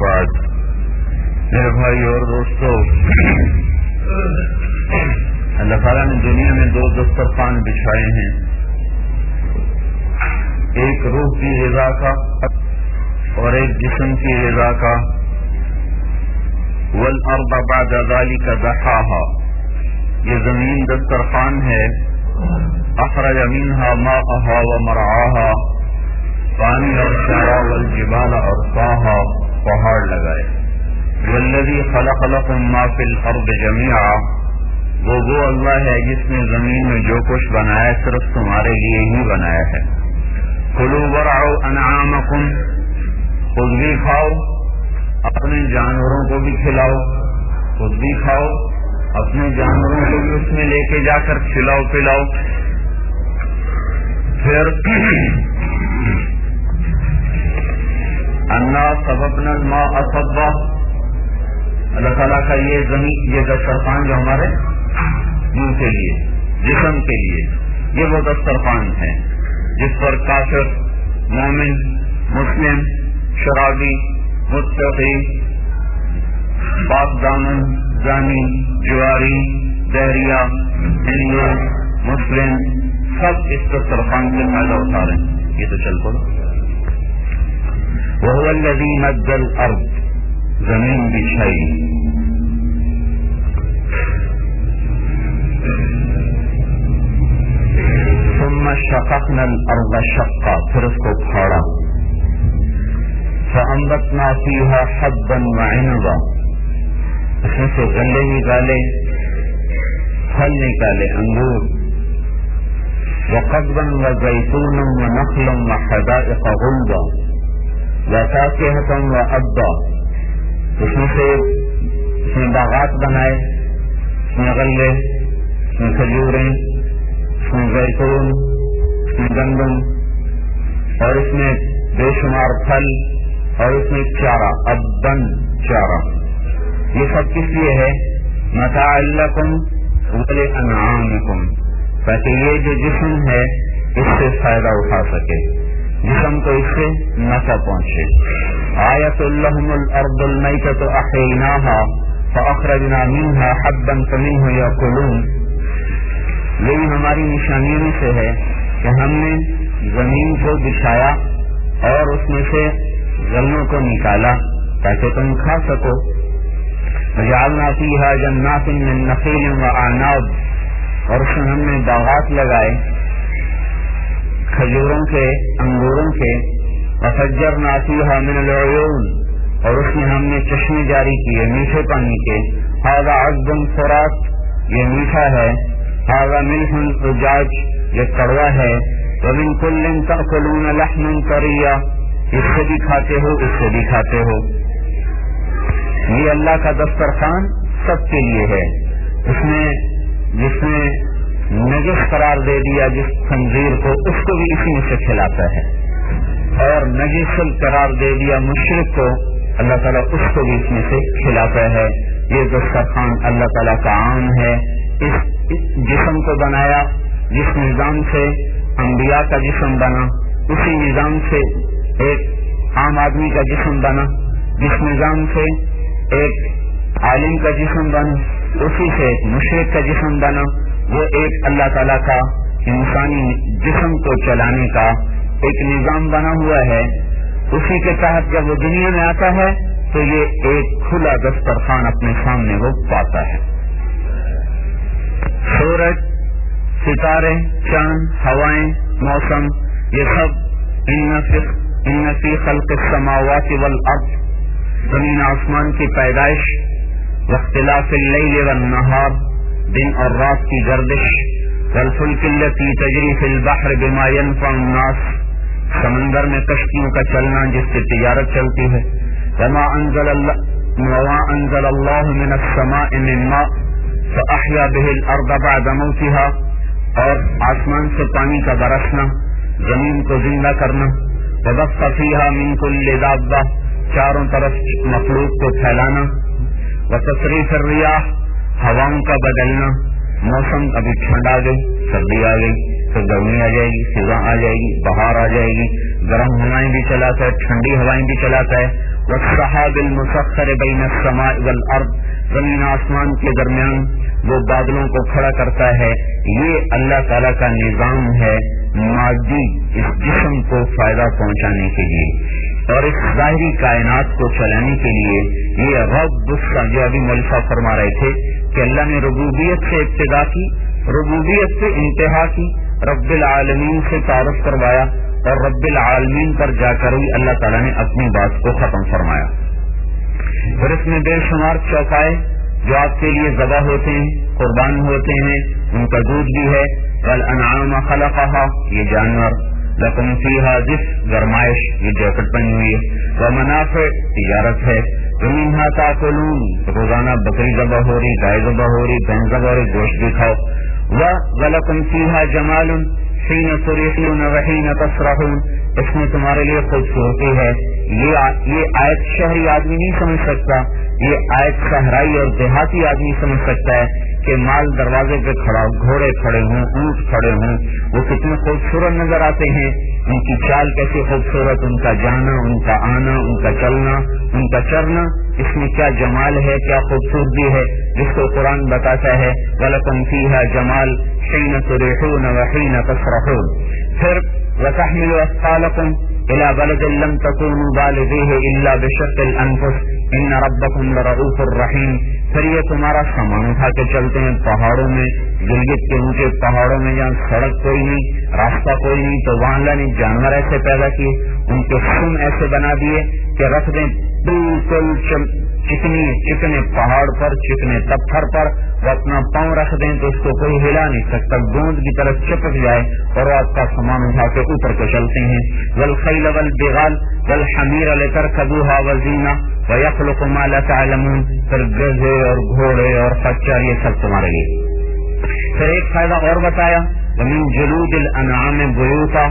بعد میرے بھائی اور دوستو، اللہ تعالیٰ نے دنیا میں دو دسترخوان بچھائے ہیں، ایک روح کی غذا کا اور ایک جسم کی غذا کا۔ والارض بعد ذلك دحاها، یہ زمین دسترخوان ہے، اخرج منها ماءها ومرعاها، پانی اور چارہ، والجبال ارساها، پہاڑ لگائے۔ والذی خلق لكم ما فی الارض جميعا، وہ اللہ ہے جس نے زمین میں جو کچھ بنایا صرف تمہارے لیے ہی بنایا ہے۔ کلوا ورعوا انعامکم، خود بھی کھاؤ، اپنے جانوروں کو بھی کھلاؤ، خود بھی کھاؤ، اپنے جانوروں کو بھی اس میں لے کے جا کر کھلاؤ پلاؤ۔ پھر انا صببنا الماء صبا، اللہ تعالیٰ کا یہ زمین، یہ دسترخوان جو ہمارے منہ کے لیے، جسم کے لیے، یہ وہ دسترخوان ہے جس پر کافر، مومن، مسلم، شرابی، متقی، پاک دامن، زانی، جواری، دہریہ، ہندو، مسلم، سب اس دسترخوان سے فائدہ اٹھا رہے ہیں۔ یہ تو چل پڑو۔ وَهُوَ الَّذِي مَدَّ الْأَرْضَ، زمین بچھائی، ثُمَّ شَقَقْنَا الْأَرْضَ شَقًّا، پھر اس کو پھاڑا، فَأَنبَتْنَا فِيهَا حَبًّا وَعِنَبًا، اس میں سے غلے نکالے، پھل نکالے، انگور، وَقَضْبًا وَزَيْتُونًا وَنَخْلًا وَحَدَائِقَ غُلْبًا وَفَاكِهَةً وَأَبًّا، اس میں باغات بنائے، اس میں غلے، اس میں کھجوریں، اس میں زیتون، اس میں گندم، اور اس میں بے شمار پھل، اور اس میں چارہ، ابن چارہ۔ یہ سب کس لیے ہے؟ متاع لکم ولانعامکم، تاکہ یہ جو جسم ہے اس سے فائدہ اٹھا سکے، جسم کو اس سے نفع پہنچے۔ آیۃ لہم الارض المیتۃ احییناها فاخرجنا منها حبا فمنه یاکلون، یہی ہماری نشانیوں میں سے ہے کہ ہم نے زمین کو بچھایا اور اس میں سے غلوں کو نکالا تاکہ تم کھا سکو۔ وجعلنا فیہا جنات من نخیل واعناب، اور اس میں ہم نے باغات لگائے کھجوروں کے، انگوروں کے، وفجرنا فیہا من العیون، اور اس میں ہم نے چشمے جاری کیے میٹھے پانی کے۔ ھذا عذب فرات، یہ میٹھا ہے، ھذا ملح اجاج، یہ کڑوا ہے، ومن کل تأکلون لحما طریا، اس سے بھی کھاتے ہو، اس سے بھی کھاتے ہو۔ یہ اللہ کا دسترخوان سب کے لیے ہے۔ اس نے جس نے نجس قرار دے دیا جس خنزیر کو، اس کو بھی اسی میں سے کھلاتا ہے، اور نجس قرار دے دیا مشرک کو، اللہ تعالیٰ اس کو بھی اس میں سے کھلاتا ہے۔ یہ دسترخوان اللہ تعالیٰ کا عام ہے۔ اس جسم کو بنایا جس نظام سے انبیاء کا جسم بنا، اسی نظام سے ایک عام آدمی کا جسم بنا، جس نظام سے ایک عالم کا جسم بنا، اسی سے ایک مشرک کا جسم بنا۔ وہ ایک اللہ تعالیٰ کا انسانی جسم کو چلانے کا ایک نظام بنا ہوا ہے، اسی کے تحت جب وہ دنیا میں آتا ہے تو یہ ایک کھلا دسترخوان اپنے سامنے وہ پاتا ہے۔ سورج، ستارے، چاند، ہوائیں، موسم، یہ سب ان فی خلق السماوات والارض، زمین آسمان کی پیدائش، واختلاف اللیل والنہار، دن اور رات کی گردش، والفلک التی تجری فی البحر بما ینفع الناس، سمندر میں کشتیوں کا چلنا جس سے تجارت چلتی ہے، وما انزل اللہ من السماء من ماء فاحیا به الارض بعد موتها، اور آسمان سے پانی کا برسنا، زمین کو زندہ کرنا، وبث فیہا من کل دابہ، چاروں طرف مخلوق کو پھیلانا، وتصریف الریاح، ہواؤں کا بدلنا، موسم ابھی ٹھنڈ آ گئی، سردی آ گئی، پھر گرمی آ جائے گی، خزاں آ جائے گی، بہار آ جائے گی، گرم ہوائیں بھی چلاتا ہے، ٹھنڈی ہوائیں بھی چلاتا ہے، والسحاب المسخر بین السماء والارض، زمین آسمان کے درمیان وہ بادلوں کو کھڑا کرتا ہے، یہ اللہ تعالیٰ کا نظام ہے مادی اس جسم کو فائدہ پہنچانے کے لیے اور اس ظاہری کائنات کو چلانے کے لیے۔ یہ رب جو ابھی مولوی صاحب فرما رہے تھے کہ اللہ نے ربوبیت سے ابتدا کی، ربوبیت سے انتہا کی، رب العالمین سے تعارف کروایا اور رب العالمین پر جا کر ہی اللہ تعالیٰ نے اپنی بات کو ختم فرمایا۔ پھر اس میں بے شمار چوپائے جو آپ کے لیے ذبح ہوتے ہیں، قربان ہوتے ہیں، ان کا دودھ بھی ہے۔ والانعام خلقها، یہ جانور، لکم فیہا دفء، گرمائش، یہ جیکٹ پہنی ہوئی ہے، ومنافع، تجارت ہے، ومنہا تاکلون، روزانہ بکری ذبح ہو رہی، گائے ذبح ہو رہی، بھینس ذبح ہو رہی، گوشت بھی کھاؤ۔ ولکم فیہا جمال حین تریحون وحین تسرحون، اس میں تمہارے لیے خوبصورتی ہے۔ یہ آیت شہری آدمی نہیں سمجھ سکتا، یہ آیت صحرائی اور دیہاتی آدمی سمجھ سکتا ہے کہ مال دروازے پہ کھڑا، گھوڑے کھڑے ہوں، اونٹ کھڑے ہوں، وہ کتنے خوبصورت نظر آتے ہیں، ان کی چال کیسی خوبصورت، ان کا جانا، ان کا آنا، ان کا چلنا، ان کا چرنا، اس میں کیا جمال ہے، کیا خوبصورتی ہے، جس کو قرآن بتاتا ہے وَلَكُمْ فِيهَا جَمَال حِينَ تُرِيحُونَ وَحِينَ تَسْرَحُونَ۔ پھر وَتَحْمِلُ أَثْقَالَكُمْ إِلَى بَلَدٍ لَمْ تَكُونُوا بَالِغِيهِ إِلَّا بِشَقِّ الْأَنفُسِ إِنَّ رَبَّكُمْ لَرَءُوفٌ رَحِيمٌ۔ پھر یہ تمہارا سامان اٹھا کے چلتے ہیں پہاڑوں میں، گلگت کے اونچے پہاڑوں میں جہاں سڑک کوئی نہیں، راستہ کوئی نہیں، تو وہاں اللہ نے جانور ایسے پیدا کیے، ان کے سم ایسے بنا دیے کہ رکھ دیں بالکل چکنے پہاڑ پر، چکنے پتھر پر، وہ اپنا پاؤں رکھ دیں تو اس کو کوئی ہلا نہیں سکتا، گوند کی طرف چپک جائے اور وہ آپ کا سامان اٹھا کے اوپر کو چلتے ہیں۔ والخیل والبغال والحمیر لترکبوها وزینہ ویخلق ما لا تعلمون، پھر گدھے اور گھوڑے اور خچر، یہ سب تمہارے لیے۔ پھر ایک فائدہ اور بتایا، ومن جلود الانعام بیوتا،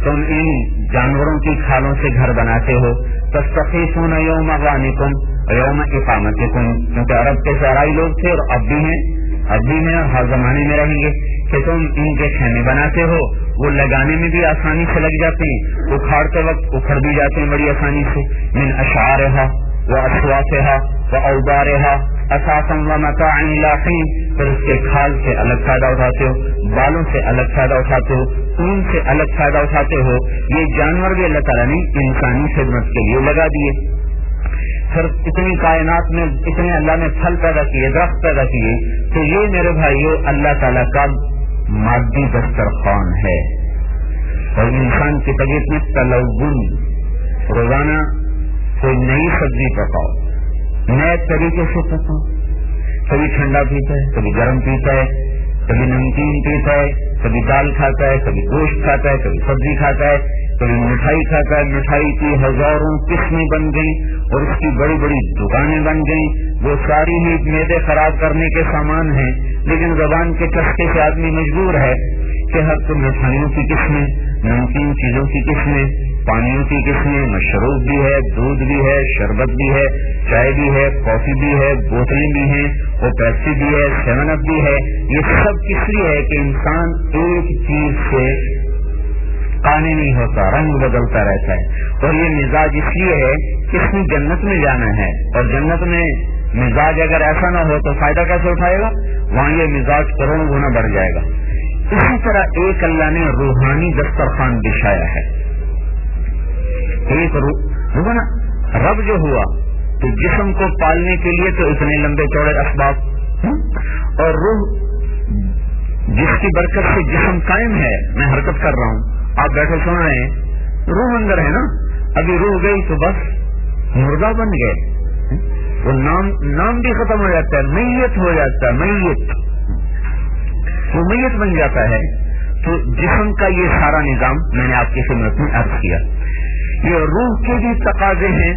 تم ان جانوروں کی کھالوں سے گھر بناتے ہو۔ تستخیفون یوم غانکم یوم اقامتکم، کیونکہ عرب کے صحرائی لوگ تھے اور اب بھی ہیں اور ہر زمانے میں رہیں گے کہ تم ان کے خیمے بناتے ہو، وہ لگانے میں بھی آسانی سے لگ جاتے ہیں، اکھاڑتے وقت اکھڑ بھی جاتے ہیں بڑی آسانی سے۔ من اشعارها واصوافها واوبارها اساسا ومتاعا الى حین، پھر اس کے کھال سے الگ فائدہ اٹھاتے ہو، بالوں سے الگ فائدہ اٹھاتے ہو، اون سے الگ فائدہ اٹھاتے ہو۔ یہ جانور بھی اللہ تعالیٰ نے انسانی خدمت کے لیے لگا دیے۔ پھر اتنی کائنات میں اتنے اللہ نے پھل پیدا کیے، درخت پیدا کیے، تو یہ میرے بھائیو اللہ تعالیٰ کا مادی دسترخوان ہے۔ اور انسان کی طبیعت میں تلون، روزانہ کوئی نئی سبزی پکاؤ، نئے طریقے سے پکاؤ، کبھی ٹھنڈا پیتا ہے، کبھی گرم پیتا ہے، کبھی نمکین پیتا ہے، کبھی دال کھاتا ہے، کبھی گوشت کھاتا ہے، کبھی سبزی کھاتا ہے، کبھی مٹھائی کھاتا ہے۔ مٹھائی کی ہزاروں قسمیں بن گئیں اور اس کی بڑی بڑی دکانیں بن گئیں، وہ ساری ہی معدے خراب کرنے کے سامان ہیں، لیکن زبان کے چسکے سے آدمی مجبور ہے کہ ہر تو مٹھائیوں کی قسمیں، نمکین چیزوں کی قسمیں، پانیوں کی قسمیں، مشروب بھی ہے، دودھ بھی ہے، شربت بھی ہے، چائے بھی ہے، کافی بھی ہے، بوتلیں بھی ہیں، وہ پیپسی بھی ہے، 7 اپ بھی ہے۔ یہ سب کس لیے ہے کہ انسان ایک چیز سے قانع نہیں ہوتا، رنگ بدلتا رہتا ہے۔ اور یہ مزاج اس لیے ہے کہ اس نے جنت میں جانا ہے، اور جنت میں مزاج اگر ایسا نہ ہو تو فائدہ کیسے اٹھائے گا؟ وہاں یہ مزاج کروڑوں گنا بڑھ جائے گا۔ اسی طرح ایک اللہ نے روحانی دسترخوان بچھایا ہے۔ ایک رب جو ہوا تو جسم کو پالنے کے لیے تو اتنے لمبے چوڑے اسباب، اور روح جس کی برکت سے جسم قائم ہے، میں حرکت کر رہا ہوں، آپ بیٹھے سن رہے ہیں، روح اندر ہے نا، ابھی روح گئی تو بس مردہ بن گئے، وہ نام بھی ختم ہو جاتا ہے، میت ہو جاتا ہے، وہ میت بن جاتا ہے۔ تو جسم کا یہ سارا نظام میں نے آپ کی خدمت میں عرض کیا۔ یہ روح کے بھی تقاضے ہیں،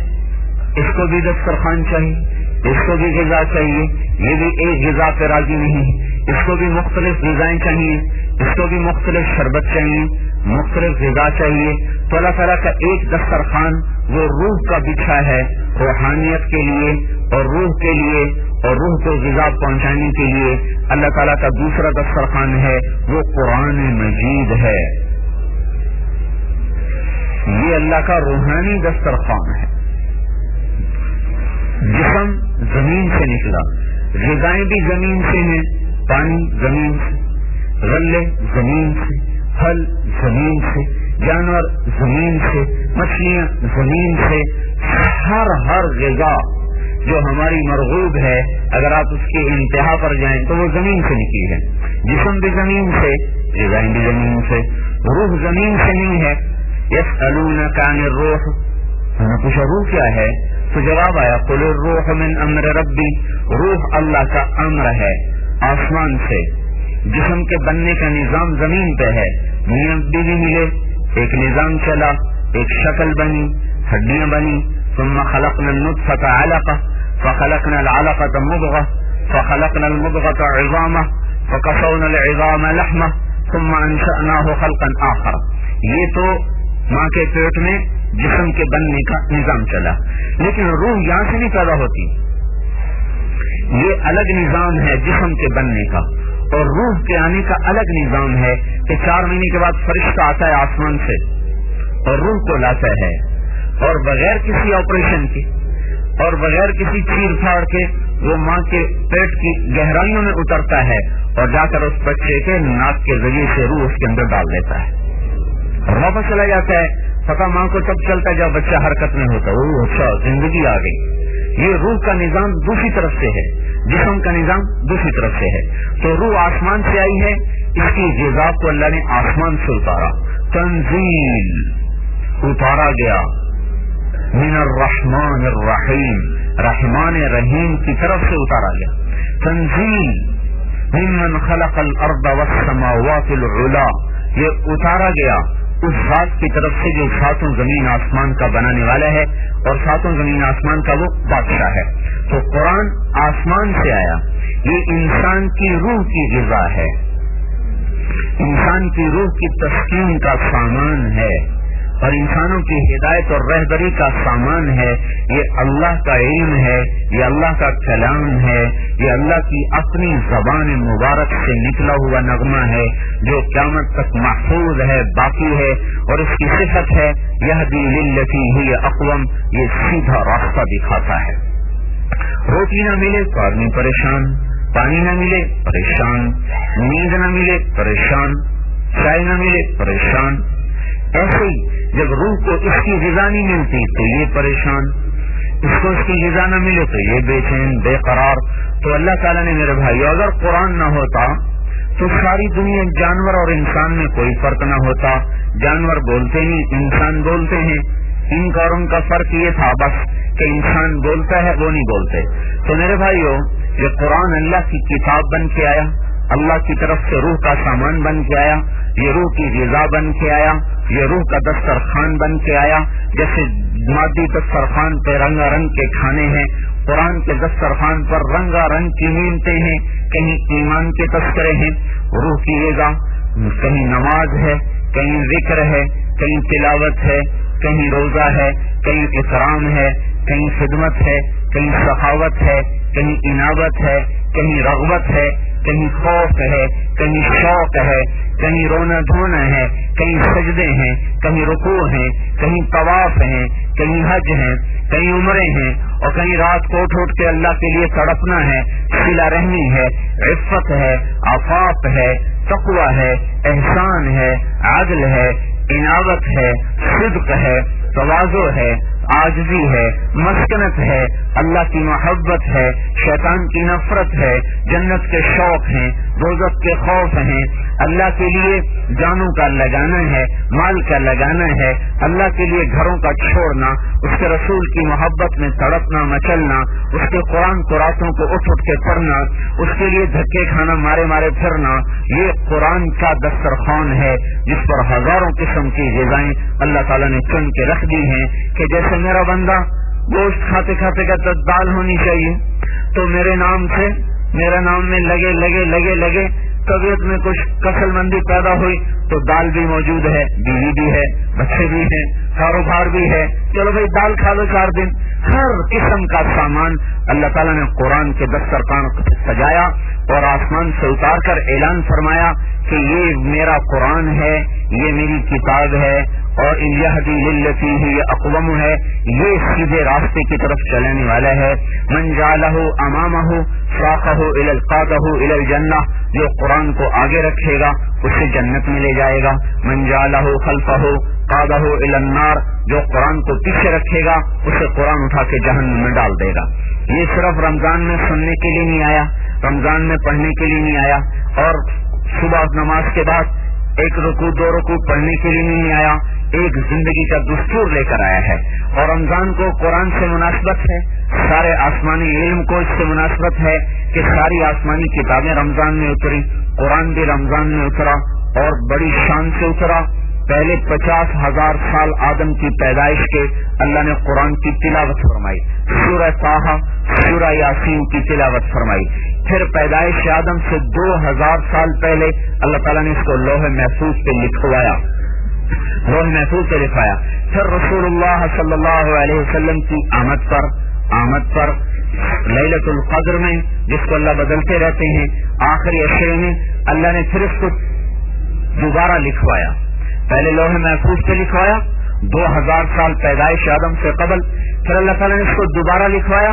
اس کو بھی دسترخوان چاہیے، اس کو بھی غذا چاہیے، یہ بھی ایک غذا پہ راضی نہیں ہے، اس کو بھی مختلف غذائیں چاہیے، اس کو بھی مختلف شربت چاہیے، مختلف غذا چاہیے۔ تو اللہ تعالیٰ کا ایک دسترخوان وہ روح کا بچھا ہے، روحانیت کے لیے اور روح کے لیے اور روح کو غذا پہنچانے کے لیے اللہ تعالیٰ کا دوسرا دسترخوان ہے، وہ قرآن مجید ہے۔ یہ اللہ کا روحانی دسترخوان ہے۔ سے نکلا. غذائیں بھی زمین سے ہیں, پانی زمین سے, غلے زمین سے, پھل زمین سے, جانور زمین سے, مچھلیاں زمین سے. ہر غذا جو ہماری مرغوب ہے, اگر آپ اس کے انتہا پر جائیں تو وہ زمین سے نکلی ہے. جسم بھی زمین سے, غذائیں بھی زمین سے, روح زمین سے نہیں ہے. یسألونک عن الروح, ہم نے پوچھا روح کیا ہے, تو جواب آیا قل الروح من امر ربی, روح اللہ کا امر ہے آسمان سے. جسم کے بننے کا نظام زمین پہ ہے, میاں بیوی ملے, ایک نظام چلا, ایک شکل بنی, ہڈیاں بنی. ثم خلقنا النطفة علقة فخلقنا العلقة مضغة فخلقنا المضغة عظاما فكسونا العظام لحمة ثم انشأناه خلقا آخر. یہ تو ماں کے پیٹ میں جسم کے بننے کا نظام چلا, لیکن روح یہاں سے نہیں پیدا ہوتی. یہ الگ نظام ہے جسم کے بننے کا, اور روح کے آنے کا الگ نظام ہے کہ 4 مہینے کے بعد فرشتہ آتا ہے آسمان سے اور روح کو لاتا ہے, اور بغیر کسی آپریشن کے اور بغیر کسی چیر پھاڑ کے وہ ماں کے پیٹ کی گہرائیوں میں اترتا ہے اور جا کر اس بچے کے ناک کے ذریعے سے روح اس کے اندر ڈال دیتا ہے اور واپس چلا جاتا ہے. پتہ ماں کو تب چلتا ہے جب بچہ حرکت میں ہوتا ہے, وہ اچھا زندگی آ گئی. یہ روح کا نظام دوسری طرف سے ہے, جسم کا نظام دوسری طرف سے ہے. تو روح آسمان سے آئی ہے, اس کی غذا کو اللہ نے آسمان سے اتارا. تنزیل, اتارا گیا من الرحمن الرحیم, رحمان رحیم کی طرف سے اتارا گیا. تنزیل ممن خلق الارض والسماوات العلا, یہ اتارا گیا اس ذات کی طرف سے جو 7 زمین آسمان کا بنانے والا ہے اور 7 زمین آسمان کا وہ بادشاہ ہے. تو قرآن آسمان سے آیا, یہ انسان کی روح کی غذا ہے, انسان کی روح کی تسکین کا سامان ہے, اور انسانوں کی ہدایت اور رہبری کا سامان ہے. یہ اللہ کا علم ہے, یہ اللہ کا کلام ہے, یہ اللہ کی اپنی زبان مبارک سے نکلا ہوا نغمہ ہے جو قیامت تک محفوظ ہے, باقی ہے, اور اس کی صفت ہے یہدی للتی ہی اقوم, یہ سیدھا راستہ دکھاتا ہے. روٹی نہ ملے تو آدمی پریشان, پانی نہ ملے پریشان, نیند نہ ملے پریشان, چائے نہ ملے پریشان. ایسے ہی جب روح کو اس کی غذا نہیں ملتی تو یہ پریشان, اس کو اس کی غذا نہ ملے تو یہ بے چین بے قرار. تو اللہ تعالیٰ نے میرے بھائی, اگر قرآن نہ ہوتا تو ساری دنیا جانور اور انسان میں کوئی فرق نہ ہوتا. جانور بولتے نہیں, انسان بولتے ہیں. ان کا اور ان کا فرق یہ تھا بس کہ انسان بولتا ہے, وہ نہیں بولتے. تو میرے بھائیو, یہ قرآن اللہ کی کتاب بن کے آیا, اللہ کی طرف سے روح کا سامان بن کے آیا, یہ روح کی غذا بن کے آیا, یہ روح کا دسترخوان بن کے آیا. جیسے مادی دسترخوان پہ رنگا رنگ کے کھانے ہیں, قرآن کے دسترخوان پر رنگا رنگ کی نعمتیں ہیں. کہیں ایمان کے تذکرے ہیں, روح کی غذا, کہیں نماز ہے, کہیں ذکر ہے, کہیں تلاوت ہے, کہیں روزہ ہے, کہیں اکرام ہے, کہیں خدمت ہے, کہیں سخاوت ہے, کہیں انابت ہے, کہیں رغبت ہے, کہیں خوف ہے, کہیں شوق ہے, کہیں رونا دھونا ہے, کہیں سجدے ہیں, کہیں رکوع ہیں, کہیں طواف ہیں, کہیں حج ہیں, کہیں عمرے ہیں, اور کہیں رات کو اٹھ کے اللہ کے لیے تڑپنا ہے. صلہ رحمی ہے, عفت ہے, عفاف ہے, تقوی ہے, احسان ہے, عدل ہے, انابت ہے, صدق ہے, تواضع ہے, عاجزی ہے, مسکنت ہے, اللہ کی محبت ہے, شیطان کی نفرت ہے, جنت کے شوق ہیں, دوزخ کے خوف ہیں, اللہ کے لیے جانوں کا لگانا ہے, مال کا لگانا ہے, اللہ کے لیے گھروں کا چھوڑنا, اس کے رسول کی محبت میں تڑپنا مچلنا, اس کے قرآن کو راتوں کو اٹھ کے پڑھنا, اس کے لیے دھکے کھانا, مارے مارے پھرنا. یہ قرآن کا دسترخوان ہے جس پر ہزاروں قسم کی غذائیں اللہ تعالیٰ نے چن کے رکھ دی ہیں. کہ جیسے میرا بندہ گوشت کھاتے کھاتے کہتا دال ہونی چاہیے, تو میرے نام سے, میرا نام میں لگے لگے لگے لگے طبیعت میں کچھ کسل مندی پیدا ہوئی تو دال بھی موجود ہے، بیوی بھی ہے، بچے بھی ہیں، کاروبار بھی ہے، چلو بھائی دال کھا لو 4 دن۔ ہر قسم کا سامان اللہ تعالیٰ نے قرآن کے دسترخوان سجایا اور آسمان سے اتار کر اعلان فرمایا کہ یہ میرا قرآن ہے، یہ میری کتاب ہے، اور یہدی للتی ہی اقوم ہے، یہ سیدھے راستے کی طرف چلنے والا ہے۔ من جعلہ امامہ ساقہ قادہ الی الجنہ، جو قرآن کو آگے رکھے گا اسے جنت میں لے جائے گا۔ من جعلہ خلفہ قادہ الی النار، جو قرآن کو پیچھے رکھے گا اسے قرآن اٹھا کے جہنم میں ڈال دے گا۔ یہ صرف رمضان میں سننے کے لیے نہیں آیا، رمضان میں پڑھنے کے لیے نہیں آیا، اور صبح نماز کے بعد 1 رکوع 2 رکوع پڑھنے کے لیے نہیں آیا، ایک زندگی کا دستور لے کر آیا ہے۔ اور رمضان کو قرآن سے مناسبت ہے، سارے آسمانی علم کو اس سے مناسبت ہے کہ ساری آسمانی کتابیں رمضان میں اتری، قرآن بھی رمضان میں اترا اور بڑی شان سے اترا۔ پہلے 50,000 سال آدم کی پیدائش کے اللہ نے قرآن کی تلاوت فرمائی، سورہ طٰہٰ، سورہ یاسین کی تلاوت فرمائی۔ پھر پیدائش آدم سے 2000 سال پہلے اللہ تعالیٰ نے اس کو لوح محفوظ پہ لکھوایا، لوح محفوظ پہ لکھوایا۔ پھر رسول اللہ صلی اللہ علیہ وسلم کی آمد پر لیلۃ القدر میں، جس کو اللہ بدلتے رہتے ہیں، آخری عشرے میں اللہ نے پھر اس کو دوبارہ لکھوایا۔ پہلے لوح محفوظ پہ لکھوایا 2000 سال پیدائش آدم سے قبل، پھر اللہ تعالیٰ نے اس کو دوبارہ لکھوایا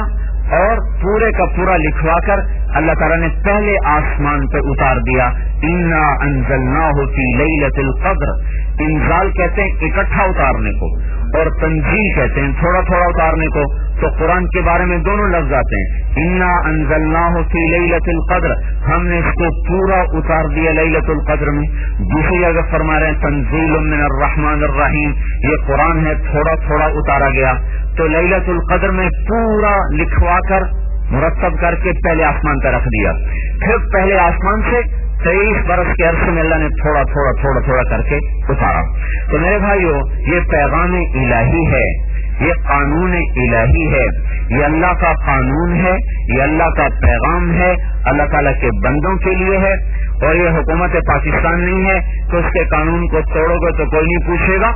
اور پورے کا پورا لکھوا کر اللہ تعالیٰ نے پہلے آسمان پہ اتار دیا۔ انا انزلناہ فی لیلۃ القدر، انزال کہتے ہیں اکٹھا اتارنے کو، اور تنزیل کہتے ہیں تھوڑا تھوڑا اتارنے کو۔ تو قرآن کے بارے میں دونوں لفظ آتے ہیں، انا انزلناہ فی لیلۃ القدر، ہم نے اس کو پورا اتار دیا لیلۃ القدر میں۔ دوسری جگہ فرما رہے ہیں تنزیل من الرحمن الرحیم، یہ قرآن ہے تھوڑا تھوڑا اتارا گیا۔ تو لیلۃ القدر میں پورا لکھوا کر مرتب کر کے پہلے آسمان پہ رکھ دیا، پھر پہلے آسمان سے 23 برس کے عرصے میں اللہ نے تھوڑا تھوڑا کر کے اتارا۔ تو میرے بھائیو، یہ پیغام الہی ہے، یہ قانون الہی ہے، یہ اللہ کا قانون ہے، یہ اللہ کا پیغام ہے، اللہ تعالیٰ کے بندوں کے لیے ہے، اور یہ حکومت پاکستان نہیں ہے تو اس کے قانون کو توڑو گے تو کوئی نہیں پوچھے گا،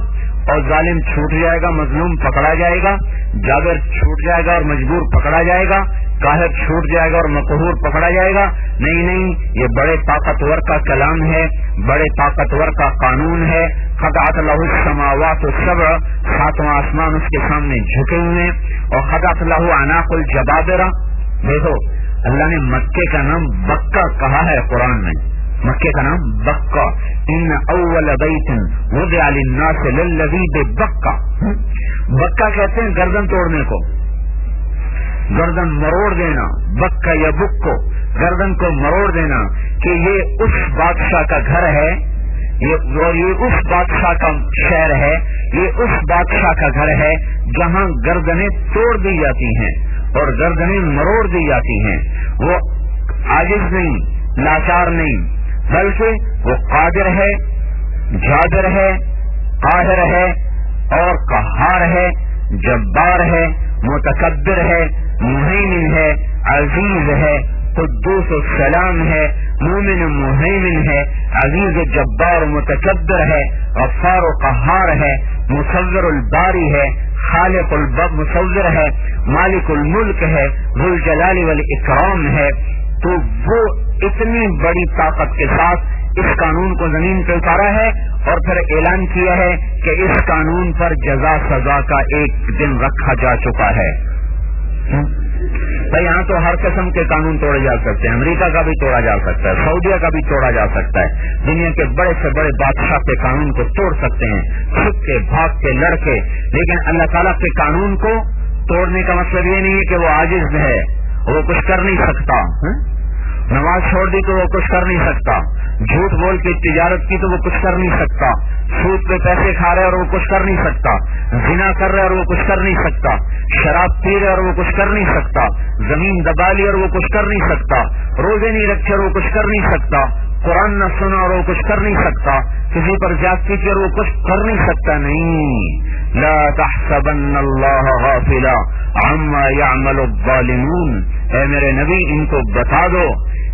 اور ظالم چھوٹ جائے گا، مظلوم پکڑا جائے گا، جابر چھوٹ جائے گا اور مجبور پکڑا جائے گا، قاہر چھوٹ جائے گا اور مقہور پکڑا جائے گا۔ نہیں، یہ بڑے طاقتور کا کلام ہے، بڑے طاقتور کا قانون ہے۔ خضعت لہ السماوات السبع، 7واں آسمان اس کے سامنے جھکے ہوئے، اور خضعت لہ اعناق الجبابرہ۔ دیکھو اللہ نے مکے کا نام بکہ کہا ہے قرآن میں، مکے کا نام بکہ، ان اول بیت وضع للناس للذی ببکہ، بکہ کہتے ہیں گردن توڑنے کو، گردن مروڑ دینا، بکہ یا بکو، گردن کو مروڑ دینا، کہ یہ اس بادشاہ کا گھر ہے، اور یہ اس بادشاہ کا شہر ہے، یہ اس بادشاہ کا گھر ہے جہاں گردنیں توڑ دی جاتی ہیں اور گردنیں مروڑ دی جاتی ہیں۔ وہ عاجز نہیں، لاچار نہیں، بلکہ وہ قادر ہے، جابر ہے، قاہر ہے اور قہار ہے، جبار ہے، متکبر ہے، مہیمن ہے، عزیز ہے، قدوس السلام ہے، مومن مہیمن ہے، عزیز جبار متکبر ہے، غفار و قہار ہے، مصور الباری ہے، خالق مصور ہے، مالک الملک ہے، ذو الجلال والاکرام ہے۔ تو وہ اتنی بڑی طاقت کے ساتھ اس قانون کو زمین پہ اتارا ہے، اور پھر اعلان کیا ہے کہ اس قانون پر جزا سزا کا ایک دن رکھا جا چکا ہے۔ تو یہاں تو ہر قسم کے قانون توڑے جا سکتے ہیں، امریکہ کا بھی توڑا جا سکتا ہے، سعودیہ کا بھی توڑا جا سکتا ہے، دنیا کے بڑے سے بڑے بادشاہ کے قانون کو توڑ سکتے ہیں، چھپ کے، بھاگ کے، لڑ کے، لیکن اللہ تعالیٰ کے قانون کو توڑنے کا مطلب یہ نہیں ہے کہ وہ عاجز ہے، وہ کچھ کر نہیں سکتا۔ نماز چھوڑ دی تو وہ کچھ کر نہیں سکتا، جھوٹ بول کے تجارت کی تو وہ کچھ کر نہیں سکتا، سود پہ پیسے کھا رہے اور وہ کچھ کر نہیں سکتا، زنا کر رہے اور وہ کچھ کر نہیں سکتا، شراب پی رہے اور وہ کچھ کر نہیں سکتا، زمین دبا لی اور وہ کچھ کر نہیں سکتا، روزے نہیں رکھے اور وہ کچھ کر نہیں سکتا، قرآن نہ سنا اور وہ کچھ کر نہیں سکتا، کسی پر زیادتی کی اور وہ کچھ کر نہیں سکتا۔ نہیں، لا تحسبن اللہ غافلا عما يعمل الظالمون، اے میرے نبی ان کو بتا دو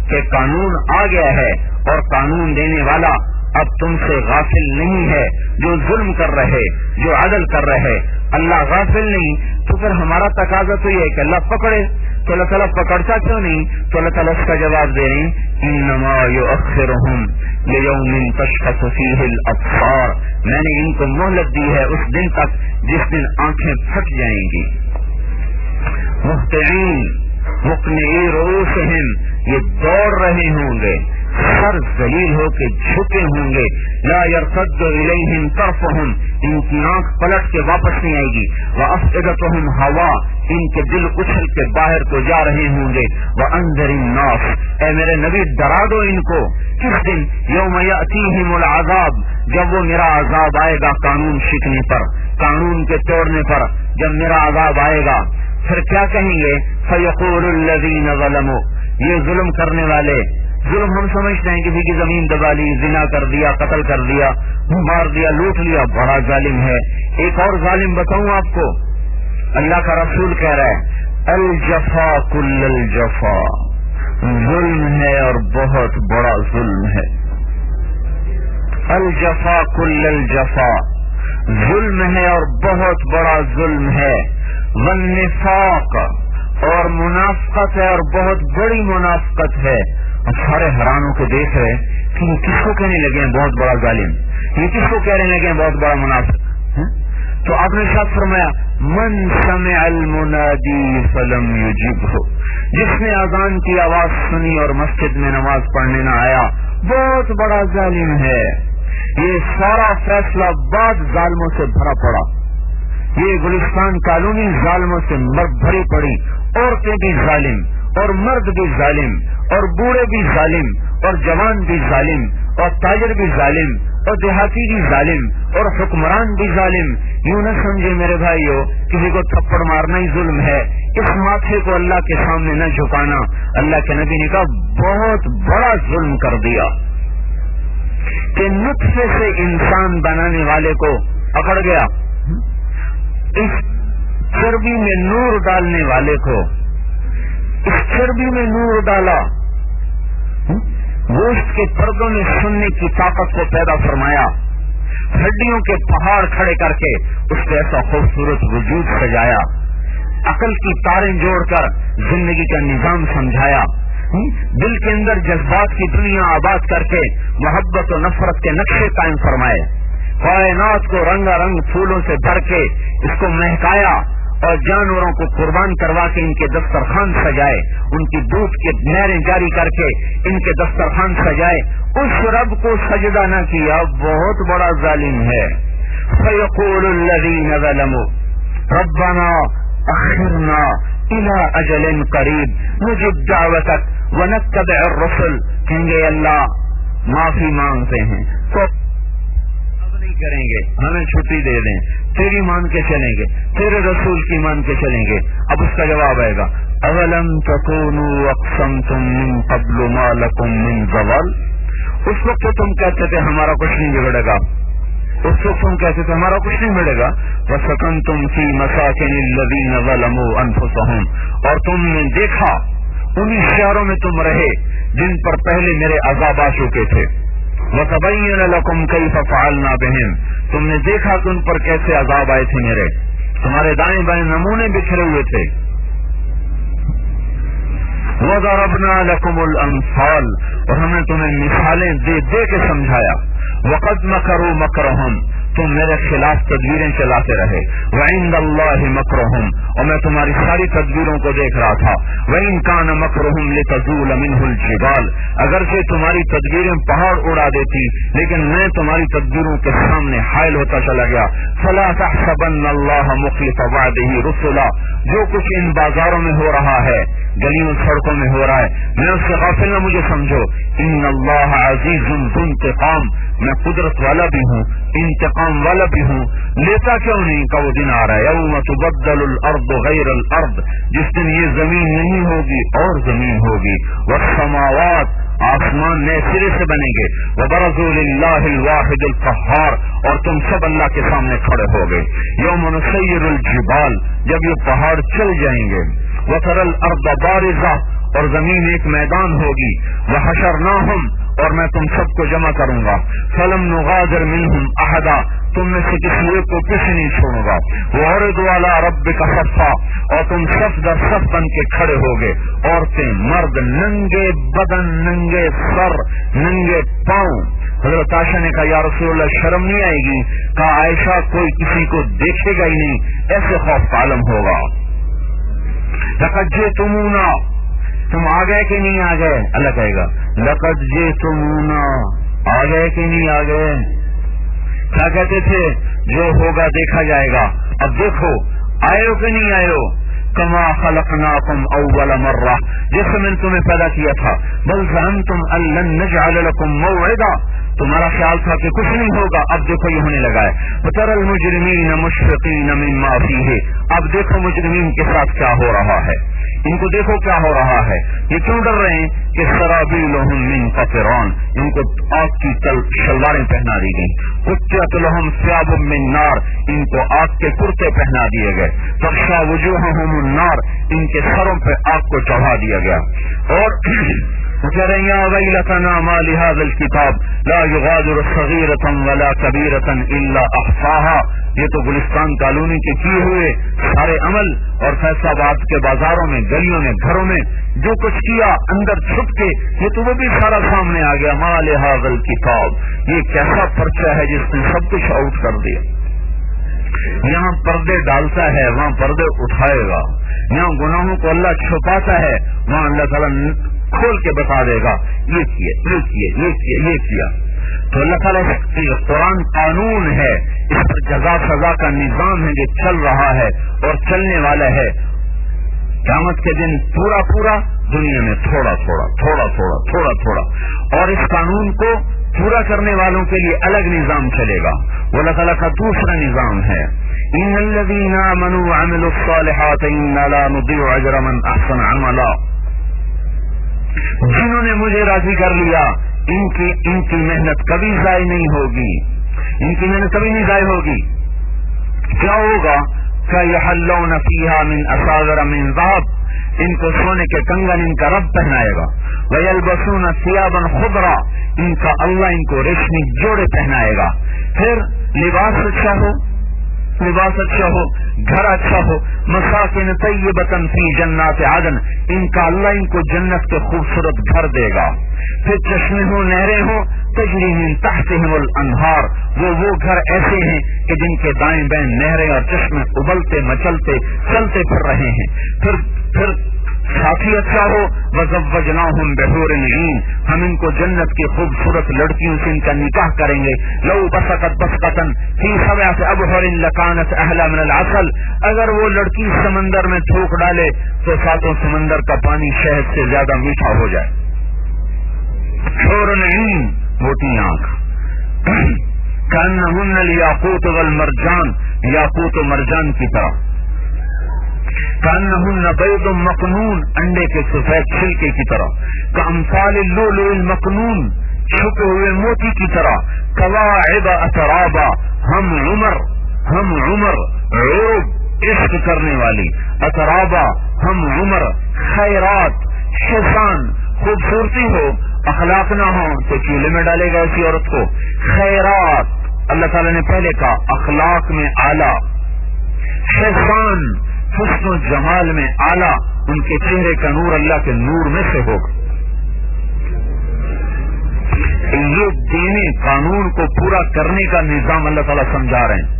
کہ قانون آ گیا ہے اور قانون دینے والا اب تم سے غافل نہیں ہے. جو ظلم کر رہے، جو عدل کر رہے، اللہ غافل نہیں. تو پھر ہمارا تقاضا تو یہ ہے کہ اللہ پکڑے. تو اللہ تعالیٰ پکڑتا کیوں نہیں؟ تو اللہ تعالیٰ اس کا جواب دے رہے ہیں انما یؤخرہم لیوم تشخص فیہ الابصار. میں نے ان کو مہلت دی ہے اس دن تک جس دن آنکھیں پھٹ جائیں گی. مہطعین مقنعی رؤوسہم، یہ دوڑ رہے ہوں گے، سر ذلیل ہو کے جھکے ہوں گے. لا یرتد الیہم طرفہم، ان کی آنکھ پلٹ کے واپس نہیں آئے گی. وافئدتہم ہوا، ان کے دل اچھل کے باہر کو جا رہے ہوں گے. وانذر الناس، اے میرے نبی ڈرا دو ان کو. کس دن؟ یوم یاتیہم العذاب، جب وہ میرا عذاب آئے گا قانون شکنی پر، قانون کے توڑنے پر. جب میرا عذاب آئے گا پھر کیا کہیں گے؟ فیقول الذین ظلموا، یہ ظلم کرنے والے، ظلم ہم سمجھتے ہیں کسی کی زمین دبا لی، زنا کر دیا، قتل کر دیا، مار دیا، لوٹ لیا، بڑا ظالم ہے. ایک اور ظالم بتاؤں آپ کو، اللہ کا رسول کہہ رہا ہے الجفا کل الجفا، ظلم ہے اور بہت بڑا ظلم ہے. الجفا کل الجفا، ظلم ہے اور بہت بڑا ظلم ہے. والنفاق، اور منافقت ہے اور بہت بڑی منافقت ہے. اب سارے حیرانوں کو دیکھ رہے کہ یہ کس کو کہنے لگے ہیں بہت بڑا ظالم، یہ کس کو کہنے لگے ہیں بہت بڑا منافق؟ تو آپ نے ساتھ فرمایا من سمع المنادی فلم یجبہ، جس نے اذان کی آواز سنی اور مسجد میں نماز پڑھنے نہ آیا، بہت بڑا ظالم ہے. یہ سارا فیصلہ بعد ظالموں سے بھرا پڑا. یہ گلستان کالونی ظالموں سے بھری پڑی. عورتیں بھی ظالم اور مرد بھی ظالم اور بوڑھے بھی ظالم اور جوان بھی ظالم اور تاجر بھی ظالم اور دیہاتی بھی ظالم اور حکمران بھی ظالم. یوں نہ سمجھے میرے بھائیو کسی کو تھپڑ مارنا ہی ظلم ہے. اس ماتھے کو اللہ کے سامنے نہ جھکانا، اللہ کے نبی نے کہا بہت بڑا ظلم کر دیا. کہ نطفے سے انسان بنانے والے کو پکڑ گیا، اس چربی میں نور ڈالنے والے کو، اس چربی میں نور ڈالا، گوشت کے پردوں میں سننے کی طاقت کو پیدا فرمایا، ہڈیوں کے پہاڑ کھڑے کر کے اس پہ ایسا خوبصورت وجود سجایا، عقل کی تاریں جوڑ کر زندگی کا نظام سمجھایا، دل کے اندر جذبات کی دنیا آباد کر کے محبت و نفرت کے نقشے قائم فرمائے، کائنات کو رنگا رنگ پھولوں سے بھر کے اس کو مہکایا اور جانوروں کو قربان کروا کے ان کے دسترخوان سجائے، ان کی دودھ کی نہریں جاری کر کے ان کے دسترخوان سجائے. اس رب کو سجدہ نہ کیا بہت بڑا ظالم ہے. فیقول الذین ظلموا ربنا اخرنا الى اجل قریب نجب دعوتک ونتبع الرسل، کہیں گے اللہ معافی مانگتے ہیں تو اب نہیں کریں گے، ہمیں چھٹی دے دیں، تیری مان کے چلیں گے، تیرے رسول کی مان کے چلیں گے. اب اس کا جواب آئے گا اولم تکونوا اقسمتم من قبل ما لکم من زوال. اس وقت تم کہتے تھے ہمارا کچھ نہیں بگڑے گا، اس وقت تم کہتے تھے ہمارا کچھ نہیں بگڑے گا. وسکنتم فی مساکن الذین ظلموا انفسهم، اور تم نے دیکھا انہی شہروں میں تم رہے جن پر پہلے میرے عذاب آ چکے تھے. وتبین لکم کیف فعلنا بہم، تم نے دیکھا کہ ان پر کیسے عذاب آئے تھے میرے، تمہارے دائیں بائیں نمونے بکھرے ہوئے تھے. وضربنا لکم الامثال، اور ہم نے تمہیں مثالیں دے دے کے سمجھایا. وقد مکروا مکرہم، تم میرے خلاف تدبیریں چلاتے رہے. وعند اللہ مکرہم، اور میں تمہاری ساری تدبیروں کو دیکھ رہا تھا. وإن كان مکرہم لتزول منہ الجبال، اگرچہ تمہاری تدبیریں پہاڑ اڑا دیتی لیکن میں تمہاری تدبیروں کے سامنے حائل ہوتا چلا گیا. فلا تحسبن اللہ مخلف وعدہ رسلا، جو کچھ ان بازاروں میں ہو رہا ہے، گلیوں سڑکوں میں ہو رہا ہے، میں اس سے غافل نہ مجھے سمجھو. ان اللہ عزیز ذو انتقام، میں قدرت والا بھی ہوں، انتقام والا بھی ہوں. لیتا کیوں نہیں کا وہ دن آ رہا ہے یوم تبدل الارض غیر الارض، جس دن یہ زمین نہیں ہوگی اور زمین ہوگی. والسماوات، آسمان نئے سرے سے بنیں گے. وبرزوا للہ الواحد القہار، اور تم سب اللہ کے سامنے کھڑے ہو گئے. یوم نسیر الجبال، جب یہ پہاڑ چل جائیں گے. وتری الارض بارزہ، اور زمین ایک میدان ہوگی. وحشرناہم، اور میں تم سب کو جمع کروں گا. فلم نغادر منہم احدا، تم میں سے کسی ایک کو کسی نہیں چھوڑوں گا. وعرضوا علی ربک صفا، اور تم صف در صف بن کے کھڑے ہوگے، عورتیں مرد، ننگے بدن، ننگے سر، ننگے پاؤں. حضرت عائشہ نے کہا یا رسول اللہ شرم نہیں آئے گی؟ کہا عائشہ کوئی کسی کو دیکھے گا ہی نہیں، ایسے خوف کا عالم ہوگا. لقد جئتمونا، تم آ گئے کہ نہیں آ گئے؟ اللہ کہے گا لقد جئتمونا، آ گئے کہ نہیں آ گئے؟ کیا کہتے تھے؟ جو ہوگا دیکھا جائے گا. اب دیکھو آئے ہو کہ نہیں آئے ہو؟ کما خلقناکم اول مرہ، جیسے میں نے تمہیں پیدا کیا تھا. بل ظننتم ان لن نجعل لکم موعدا، تمہارا خیال تھا کہ کچھ نہیں ہوگا، اب دیکھو یہ ہونے لگا ہے. وتری المجرمین مشفقین مما فیہ، اب دیکھو مجرمین کے ساتھ کیا ہو رہا ہے، ان کو دیکھو کیا ہو رہا ہے. یہ کیوں ڈر رہے ہیں کہ سرابیلہم من قطران، ان کو آگ کی شلواریں پہنا دی گئیں. قطعت لہم ثیاب من نار، ان کو آگ کے کرتے پہنا دیے گئے. تغشی وجوہہم النار، ان کے سروں پہ آگ کو چڑھا دیا گیا. اور کہہ رہے ہیں یا ویلتنا ما لہذا الکتاب لا یغادر صغیرۃ ولا کبیرۃ الا احصاها، یہ تو گلستان کالونی کے کیے ہوئے سارے عمل اور فیصلہ آباد کے بازاروں میں، گلیوں میں، گھروں میں جو کچھ کیا اندر چھپ کے، یہ تو وہ بھی سارا سامنے آ گیا. ما لہذا الکتاب، یہ کیسا پرچہ ہے جس نے سب کچھ آؤٹ کر دیا. یہاں پردے ڈالتا ہے، وہاں پردے اٹھائے گا. یہاں گناہوں کو اللہ چھپاتا ہے، وہاں اللہ تعالیٰ کھول کے بتا دے گا یہ کیا، یہ کیا، یہ کیا، یہ کیا. تو اللہ تعالیٰ قرآن قانون ہے، اس پر جزا سزا کا نظام ہے جو چل رہا ہے اور چلنے والا ہے. قیامت کے دن پورا پورا، دنیا میں تھوڑا تھوڑا تھوڑا تھوڑا تھوڑا تھوڑا. اور اس قانون کو پورا کرنے والوں کے لیے الگ نظام چلے گا. وہ اللہ تعالیٰ کا دوسرا نظام ہے. ان الذین آمنوا وعملوا الصالحات انا لا نضيع اجر من احسن عملا، جنہوں نے مجھے راضی کر لیا ان کی محنت کبھی ضائع نہیں ہوگی، ان کی محنت کبھی نہیں ضائع ہوگی. کیا ہوگا؟ فَيَحَلُّونَ فِيهَا مِنْ أَسَاوِرَ مِنْ ذَهَبٍ، ان کو سونے کے کنگن ان کا رب پہنائے گا. وَيَلْبَسُونَ ثِيَابًا خُضْرًا، ان کا اللہ ان کو ریشمی جوڑے پہنائے گا. پھر لباس اچھا ہو، لباس اچھا ہو، گھر اچھا ہو. مساکن طیبۃ فی جنات عدن، ان کا اللہ ان کو جنت کے خوبصورت گھر دے گا. پھر چشمے ہوں، نہریں ہوں، تجری من تحتہم الانہار، وہ گھر ایسے ہیں کہ جن کے دائیں بائیں نہریں اور چشمے ابلتے مچلتے چلتے پھر رہے ہیں. پھر ساتھی اچھا ہو. وزوجناہم بحور عین، ہم ان کو جنت کی خوبصورت لڑکیوں سے ان کا نکاح کریں گے. لو بسقت بسقۃ فی سبعۃ ابحر لکانت احلی من العسل، اگر وہ لڑکی سمندر میں تھوک ڈالے تو ساتوں سمندر کا پانی شہد سے زیادہ میٹھا ہو جائے. حور عین، موٹی آنکھ. کانہن الیاقوت والمرجان، یاقوت و مرجان کی طرح. کانہن بیض مکنون، انڈے کے سفید چھلکے کی طرح. کامثال اللؤلؤ المکنون، چھپے ہوئے موتی کی طرح. کواعب اترابا، ہم عمر عرب عشق کرنے والی. اترابا ہم عمر، خیرات، حسان، خوبصورتی ہو اخلاق نہ ہو تو چولہے میں ڈالے گا ایسی عورت کو. خیرات، اللہ تعالیٰ نے پہلے کہا اخلاق میں اعلیٰ. حسان، حسن و جمال میں اعلیٰ، ان کے چہرے کا نور اللہ کے نور میں سے ہوگا. یہ دینے قانون کو پورا کرنے کا نظام اللہ تعالیٰ سمجھا رہے ہیں.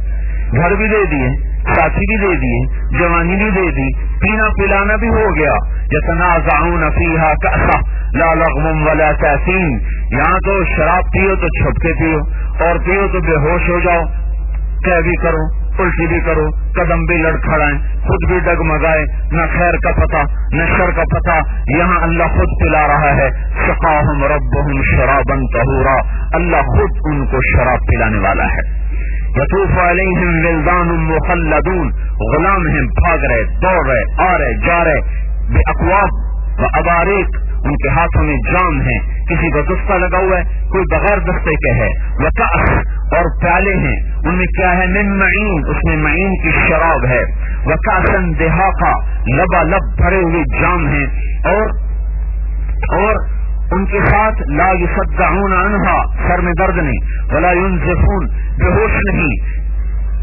گھر بھی دے دیے، ساتھی بھی دے دیے، جوانی بھی دے دی، پینا پلانا بھی ہو گیا. یتنازعون فیہا کأسا لا لغو ولا تأثیم، یہاں تو شراب پیو تو چھپ کے پیو، اور پیو تو بے ہوش ہو جاؤ، کیا بھی کرو، الٹی بھی کرو، قدم بھی لڑکھڑائیں، خود بھی ڈگمگائے، نہ خیر کا پتہ نہ شر کا پتہ. یہاں اللہ خود پلا رہا ہے. سقاہم ربہم شرابا طہورا، اللہ خود ان کو شراب پلانے والا ہے. یطوف علیہم ولدان مخلدون، غلام ہیں، بھاگ رہے، دوڑ رہے، آ رہے، جا رہے. باکواب و اباریق، ان کے ہاتھوں میں جام ہیں، کسی کا دستہ لگا ہوا ہے، کوئی بغیر دستے کے ہے. وکأس، اور پیالے ہیں، ان میں کیا ہے؟ من معین، اس میں معین کی شراب ہے. وکأسا دہاقا، لبا لب بھرے ہوئے جام ہیں. اور اور ان کے ساتھ لا یصدعون عنہا، سر میں درد نہیں، ولا ينزفون، بے ہوش نہیں،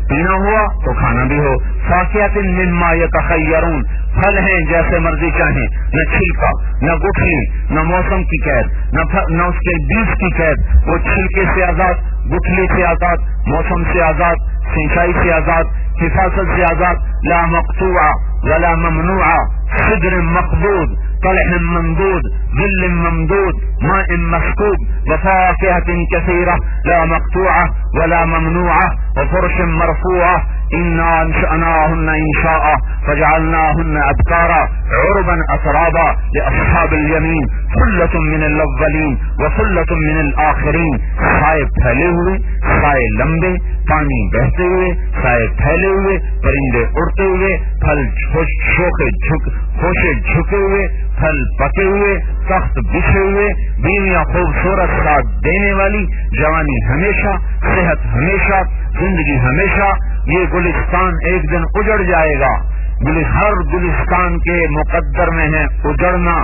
پینا ہوا تو کھانا بھی ہو، فاکہۃ مما یتخیرون، پھل ہیں جیسے مرضی چاہیں، نہ چھلکا نہ گٹھلی، نہ موسم کی قید، نہ اس کے بیج کی قید، وہ چھلکے سے آزاد، گٹھلی سے آزاد، موسم سے آزاد، سینچائی سے آزاد، حفاظت سے آزاد، لا مقطوعہ ولا ممنوعہ، صدر مقبوض، طلح ممدود، ظل ممدود، ماء مسکوب، وفاکہۃ کثیرہ لا مقطوعہ ولا ممنوعہ، وفرش مرفوعہ، انا انشأناہن انشاء فجعلناہن ابکارا عربا اترابا لاصحاب الیمین ثلۃ من الاولین وثلۃ من الآخرین، سائے پھیلے ہوئے، سائے لمبے، پانی بہتے ہوئے، سائے پھیلے ہوئے، پرندے اڑتے ہوئے، پھل خوشے جھکے ہوئے، پھل پکے ہوئے، تخت بچھے ہوئے، بیویاں خوبصورت ساتھ دینے والی، جوانی ہمیشہ، صحت ہمیشہ، زندگی ہمیشہ۔ یہ گلستان ایک دن اجڑ جائے گا، ہر گلستان کے مقدر میں ہے اجڑنا،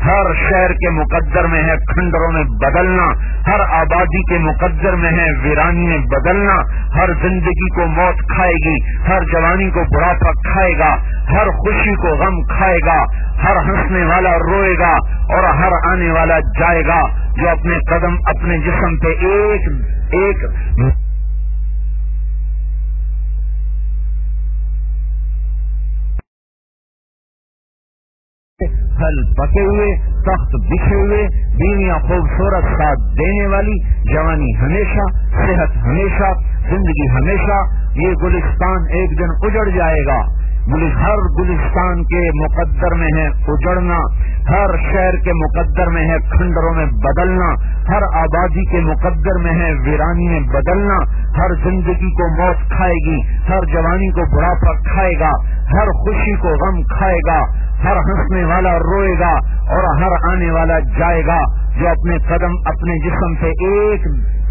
ہر شہر کے مقدر میں ہے کھنڈروں میں بدلنا، ہر آبادی کے مقدر میں ہے ویرانی میں بدلنا، ہر زندگی کو موت کھائے گی، ہر جوانی کو بڑھاپا کھائے گا، ہر خوشی کو غم کھائے گا، ہر ہنسنے والا روئے گا اور ہر آنے والا جائے گا، جو اپنے قدم اپنے جسم پہ ایک پھل پکے ہوئے، تخت بچھے ہوئے، بیویاں خوبصورت ساتھ دینے والی، جوانی ہمیشہ، صحت ہمیشہ، زندگی ہمیشہ۔ یہ گلستان ایک دن اجڑ جائے گا، ہر گلستان کے مقدر میں ہے اجڑنا، ہر شہر کے مقدر میں ہے کھنڈروں میں بدلنا، ہر آبادی کے مقدر میں ہے ویرانی میں بدلنا، ہر زندگی کو موت کھائے گی، ہر جوانی کو بڑھاپا کھائے گا، ہر خوشی کو غم کھائے گا، ہر ہنسنے والا روئے گا اور ہر آنے والا جائے گا، جو اپنے قدم اپنے جسم سے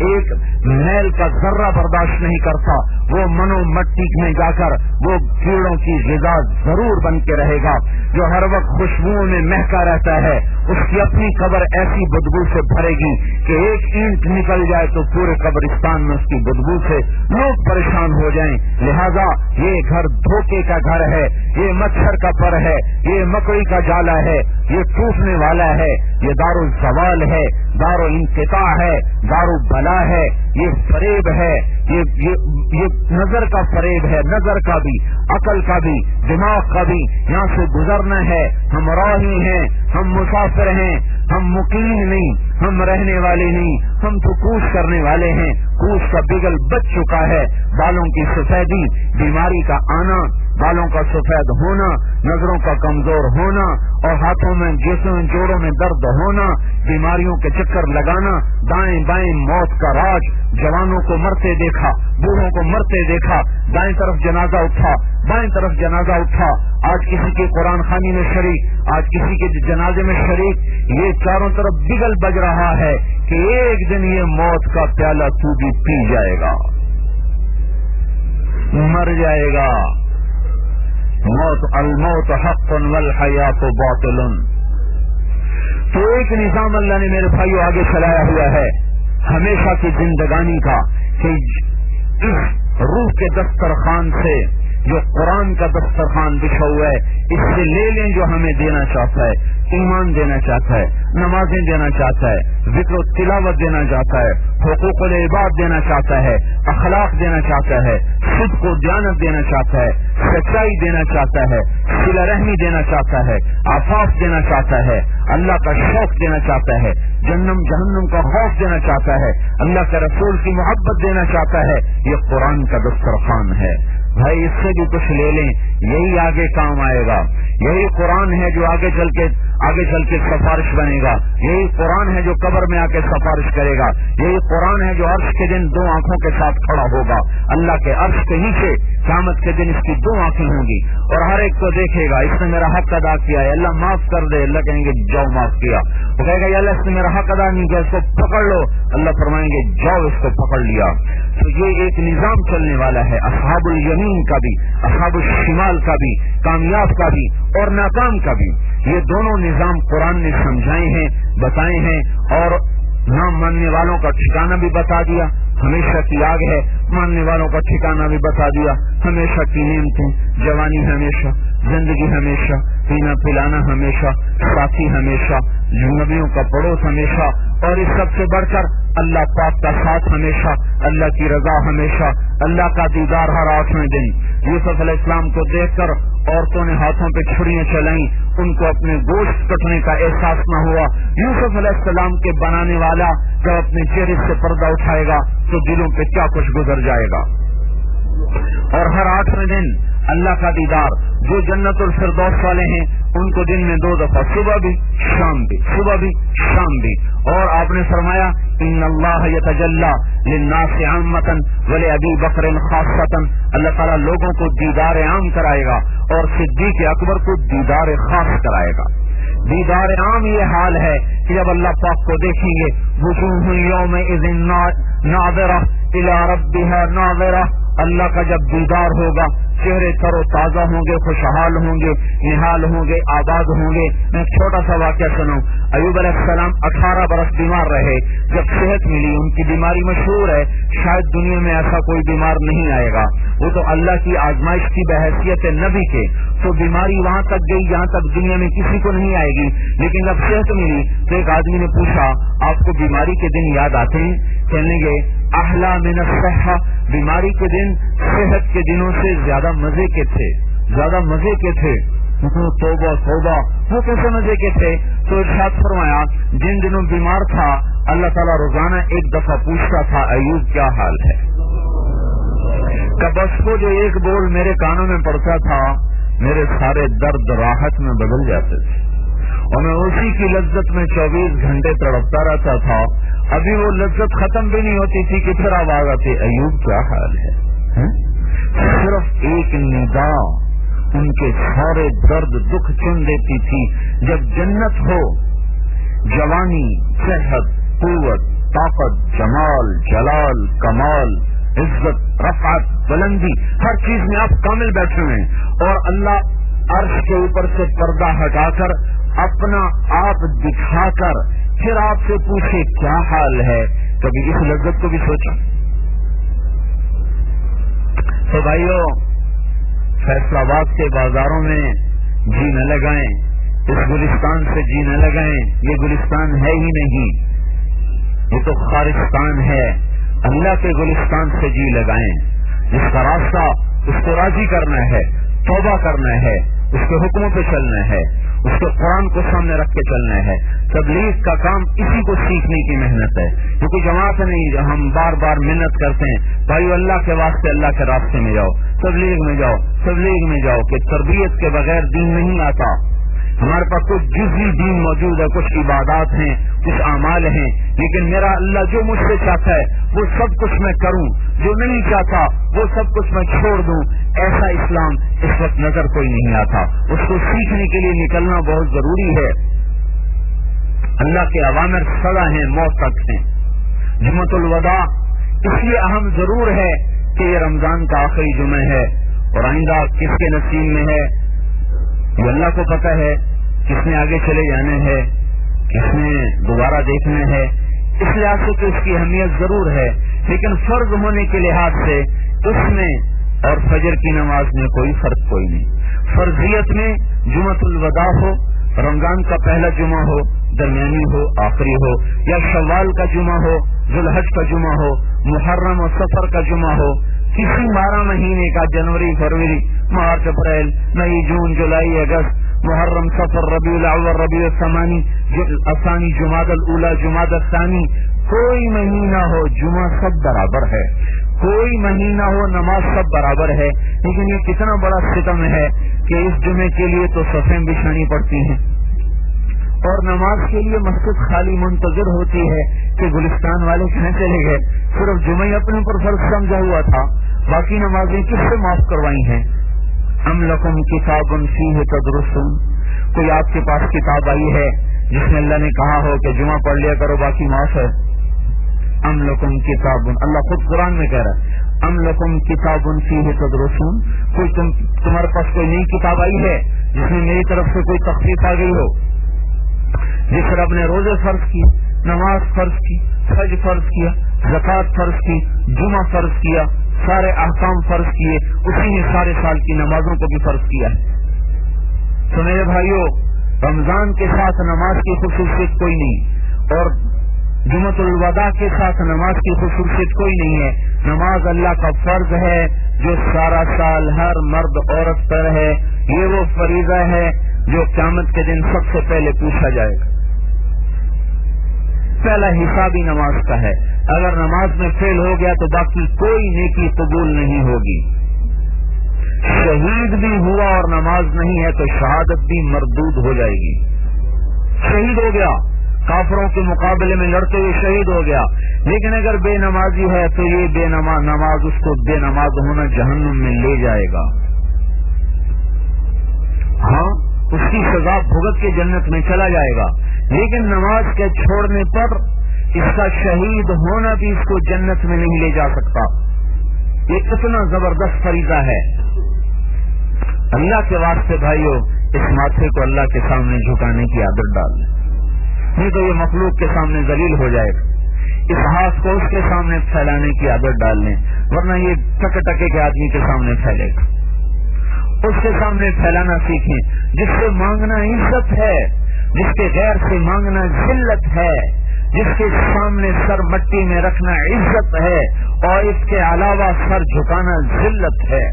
ایک میل کا ذرہ برداشت نہیں کرتا، وہ منو مٹی میں جا کر وہ کیڑوں کی غذا ضرور بن کے رہے گا، جو ہر وقت خوشبوؤں میں مہکا رہتا ہے، اس کی اپنی قبر ایسی بدبو سے بھرے گی کہ ایک اینٹ نکل جائے تو پورے قبرستان میں اس کی بدبو سے لوگ پریشان ہو جائیں۔ لہذا یہ گھر دھوکے کا گھر ہے، یہ مچھر کا پر ہے، یہ مکڑی کا جالا ہے، یہ ٹوٹنے والا ہے، یہ دار الزوال ہے، دار انقطاع ہے، دار بلا ہے، یہ فریب ہے، یہ نظر کا فریب ہے، نظر کا بھی، عقل کا بھی، دماغ کا بھی۔ یہاں سے گزرنا ہے، ہم راہی ہیں، ہم مسافر ہیں، ہم مقیم نہیں، ہم رہنے والے نہیں، ہم تو کوچ کرنے والے ہیں۔ کوچ کا بگل بچ چکا ہے، بالوں کی سفیدی، بیماری کا آنا، بالوں کا سفید ہونا، نظروں کا کمزور ہونا اور ہاتھوں میں جسم جوڑوں میں درد ہونا، بیماریوں کے چکر لگانا، دائیں بائیں موت کا راج۔ جوانوں کو مرتے دیکھا، بوڑھوں کو مرتے دیکھا، دائیں طرف جنازہ اٹھا، بائیں طرف جنازہ اٹھا، آج کسی کے قرآن خوانی میں شریک، آج کسی کے جنازے میں شریک، یہ چاروں طرف بگل بج رہا ہے کہ ایک دن یہ موت کا پیالہ تو بھی پی جائے گا، مر جائے گا۔ موت الموت حق والحیات باطل۔ تو ایک نظام اللہ نے میرے بھائیو آگے چلایا ہوا ہے ہمیشہ کی زندگانی کا، کہ اس روح کے دسترخوان سے جو قرآن کا دسترخوان بچھا ہوا ہے، اس سے لے لیں جو ہمیں دینا چاہتا ہے، ایمان دینا چاہتا ہے، نمازیں دینا چاہتا ہے، ذکر و تلاوت دینا چاہتا ہے، حقوق العباد دینا چاہتا ہے، اخلاق دینا چاہتا ہے، صدق و دیانت دینا چاہتا ہے، سچائی دینا چاہتا ہے، صلہ رحمی دینا چاہتا ہے، عفاف دینا چاہتا ہے، اللہ کا شوق دینا چاہتا ہے، جہنم کا خوف دینا چاہتا ہے، اللہ کے رسول کی محبت دینا چاہتا ہے۔ یہ قرآن کا دسترخوان ہے بھائی، اس سے بھی کچھ لے لیں، یہی آگے کام آئے گا۔ یہی قرآن ہے جو آگے چل کے سفارش بنے گا، یہی قرآن ہے جو قبر میں آ کے سفارش کرے گا، یہی قرآن ہے جو عرش کے دن دو آنکھوں کے ساتھ کھڑا ہوگا، اللہ کے عرش کے نیچے قیامت کے دن اس کی دو آنکھیں ہوں گی اور ہر ایک کو دیکھے گا، اس نے میرا حق ادا کیا ہے، اللہ معاف کر دے، اللہ کہیں گے جاؤ معاف کیا، وہ کہے گا یا اللہ اس نے میرا حق ادا نہیں کیا، اس کو پکڑ لو، اللہ فرمائیں گے جاؤ اس کو پکڑ لیا۔ تو یہ ایک نظام چلنے والا ہے، اصحاب الیمین کا بھی، اصحاب الشمال کا بھی، کامیاب کا بھی اور ناکام کا بھی۔ یہ دونوں نظام قرآن نے سمجھائے ہیں، بتائے ہیں، اور نہ ماننے والوں کا ٹھکانہ بھی بتا دیا، ہمیشہ کی آگ ہے، ماننے والوں کا ٹھکانہ بھی بتا دیا، ہمیشہ کی نعمتیں، جوانی ہمیشہ، زندگی ہمیشہ، پینا پلانا ہمیشہ، ساتھی ہمیشہ، نبیوں کا پڑوس ہمیشہ، اور اس سب سے بڑھ کر اللہ پاک کا ساتھ ہمیشہ، اللہ کی رضا ہمیشہ، اللہ کا دیدار ہر 8ویں دن۔ یوسف علیہ السلام کو دیکھ کر عورتوں نے ہاتھوں پہ چھڑیاں چلائیں، ان کو اپنے گوشت کٹنے کا احساس نہ ہوا۔ یوسف علیہ السلام کے بنانے والا جب اپنے چہرے سے پردہ اٹھائے گا تو دلوں پہ کیا کچھ گزر جائے گا۔ اور ہر 8ویں دن اللہ کا دیدار، جو جنت الفردوس والے ہیں ان کو دن میں 2 دفعہ، صبح بھی شام بھی، صبح بھی شام بھی۔ اور آپ نے فرمایا ان اللہ یتجلی للناس عامۃ ولابی بکر خاصۃ، اللہ تعالیٰ لوگوں کو دیدار عام کرائے گا اور صدیق اکبر کو دیدار خاص کرائے گا۔ دیدار عام یہ حال ہے کہ جب اللہ پاک کو دیکھیں گے، وجوہ یومئذ ناظرہ الی ربها ناظرہ، اللہ کا جب دیدار ہوگا چہرے تر و تازہ ہوں گے، خوشحال ہوں گے، نہال ہوں گے، آباد ہوں گے۔ میں ایک چھوٹا سا واقعہ سنوں۔ ایوب علیہ السلام 18 برس بیمار رہے، جب صحت ملی، ان کی بیماری مشہور ہے، شاید دنیا میں ایسا کوئی بیمار نہیں آئے گا، وہ تو اللہ کی آزمائش کی بحیثیت نبی کے، تو بیماری وہاں تک گئی جہاں تک دنیا میں کسی کو نہیں آئے گی۔ لیکن جب صحت ملی تو ایک آدمی نے پوچھا آپ کو بیماری کے دن یاد آتے ہیں؟ کہنے گے احلا من الصحہ، بیماری کے دن صحت کے دنوں سے زیادہ مزے کے تھے، زیادہ مزے کے تھے۔ توبہ توبہ، وہ کیسے مزے کے تھے؟ تو ارشاد فرمایا جن دنوں بیمار تھا اللہ تعالیٰ روزانہ ایک دفعہ پوچھتا تھا ایوب کیا حال ہے؟ بس کو جو ایک بول میرے کانوں میں پڑتا تھا میرے سارے درد راحت میں بدل جاتے تھے، اور میں اسی کی لذت میں 24 گھنٹے تڑپتا رہتا تھا۔ ابھی وہ لذت ختم بھی نہیں ہوتی تھی کہ پھر آواز آتی ایوب کیا حال ہے؟ صرف ایک ندا ان کے سارے درد دکھ چن دیتی تھی۔ جب جنت ہو، جوانی، صحت، قوت، طاقت، جمال، جلال، کمال، عزت، رفعت، بلندی، ہر چیز میں آپ کامل بیٹھے ہوئے ہیں، اور اللہ عرش کے اوپر سے پردہ ہٹا کر اپنا آپ دکھا کر پھر آپ سے پوچھے کیا حال ہے، کبھی اس لذت کو بھی سوچا؟ تو بھائیو، فیصل آباد کے بازاروں میں جی نہ لگائیں، اس گلستان سے جی نہ لگائیں، یہ گلستان ہے ہی نہیں، یہ تو خارستان ہے۔ اللہ کے گلستان سے جی لگائیں، جس کا راستہ اس کو راضی کرنا ہے، توبہ کرنا ہے، اس کے حکموں پہ چلنا ہے، اس کے قرآن کو سامنے رکھ کے چلنا ہے۔ تبلیغ کا کام اسی کو سیکھنے کی محنت ہے، کیونکہ جماعت نہیں ہم بار بار محنت کرتے ہیں بھائی اللہ کے واسطے اللہ کے راستے میں جاؤ، تبلیغ میں جاؤ، تبلیغ میں جاؤ، کہ تربیت کے بغیر دین نہیں آتا۔ ہمارے پاس کچھ جزوی دین موجود ہے، کچھ عبادات ہیں، کچھ اعمال ہیں، لیکن میرا اللہ جو مجھ سے چاہتا ہے وہ سب کچھ میں کروں، جو نہیں چاہتا وہ سب کچھ میں چھوڑ دوں، ایسا اسلام اس وقت نظر کوئی نہیں آتا۔ اس کو سیکھنے کے لیے نکلنا بہت ضروری ہے۔ اللہ کے اوامر سدا ہیں، موت تک ہیں۔ جمعۃ الوداع اس لیے اہم ضرور ہے کہ یہ رمضان کا آخری جمعہ ہے، اور آئندہ کس کے نصیب میں ہے یہ اللہ کو پتہ ہے، کس نے آگے چلے جانا ہے، کس نے دوبارہ دیکھنا ہے، اس لحاظ سے تو اس کی اہمیت ضرور ہے، لیکن فرض ہونے کے لحاظ سے اس میں اور فجر کی نماز میں کوئی فرق کوئی نہیں۔ فرضیت میں جمعۃ الوداع ہو، رمضان کا پہلا جمعہ ہو، درمیانی ہو، آخری ہو، یا شوال کا جمعہ ہو، ذوالحج کا جمعہ ہو، محرم اور سفر کا جمعہ ہو، کسی 12 مہینے کا، جنوری، فروری، مارچ، اپریل، مئی، جون، جولائی، اگست، محرم، سفر، ربیع الاول، ربیع الثانی، جمادی الاولی، جمادی الثانی، کوئی مہینہ ہو جمعہ سب برابر ہے، کوئی مہینہ ہو نماز سب برابر ہے۔ لیکن یہ کتنا بڑا ستم ہے کہ اس جمعے کے لیے تو صفیں بچھانی پڑتی ہیں، اور نماز کے لیے مسجد خالی منتظر ہوتی ہے کہ گلستان والے کہاں چلے گئے، صرف جمعہ اپنے اوپر فرض سمجھا ہوا تھا، باقی نمازیں کس سے معاف کروائی ہیں؟ ام لکم کتاب فیہ تدرسون، کوئی آپ کے پاس کتاب آئی ہے جس میں اللہ نے کہا ہو کہ جمعہ پڑھ لیا کرو باقی معاف ہے؟ ام لکم کتاب، اللہ خود قرآن میں کہہ رہا ہے ام لکم کتاب فیہ تدرسون، کوئی تمہارے پاس کوئی نئی کتاب آئی ہے جس میں میری طرف سے کوئی تخفیف آ گئی ہو؟ جس رب نے روزے فرض کی، نماز فرض کی، حج فرض کیا، زکوٰۃ فرض کی، جمعہ فرض کیا، سارے احکام فرض کیے، اسی نے سارے سال کی نمازوں کو بھی فرض کیا ہے۔ تو میرے بھائیوں، رمضان کے ساتھ نماز کی خصوصیت کوئی نہیں، اور جمعۃ الوداع کے ساتھ نماز کی خصوصیت کوئی نہیں ہے۔ نماز اللہ کا فرض ہے جو سارا سال ہر مرد عورت پر ہے۔ یہ وہ فریضہ ہے جو قیامت کے دن سب سے پہلے پوچھا جائے گا۔ پہلا حساب ہی نماز کا ہے۔ اگر نماز میں فیل ہو گیا تو باقی کوئی نیکی قبول نہیں ہوگی۔ شہید بھی ہوا اور نماز نہیں ہے تو شہادت بھی مردود ہو جائے گی۔ شہید ہو گیا، کافروں کے مقابلے میں لڑتے ہوئے شہید ہو گیا، لیکن اگر بے نمازی ہے تو یہ بے نماز اس کو بے نماز ہونا جہنم میں لے جائے گا۔ ہاں، اس کی سزا بھگت کے جنت میں چلا جائے گا، لیکن نماز کے چھوڑنے پر اس کا شہید ہونا بھی اس کو جنت میں نہیں لے جا سکتا۔ یہ کتنا زبردست فریضہ ہے۔ اللہ کے واسطے بھائیوں، اس ماتھے کو اللہ کے سامنے جھکانے کی عادت ڈال لیں، نہیں تو یہ مخلوق کے سامنے ذلیل ہو جائے گا۔ اس ہاتھ کو اس کے سامنے پھیلانے کی عادت ڈال لیں، ورنہ یہ ٹکے ٹکے کے آدمی کے سامنے پھیلے گا۔ اس کے سامنے پھیلانا سیکھیں۔ جس سے مانگنا عزت ہے، جس کے غیر سے مانگنا ذلت ہے، جس کے سامنے سر مٹی میں رکھنا عزت ہے، اور اس کے علاوہ سر جھکانا ذلت ہے۔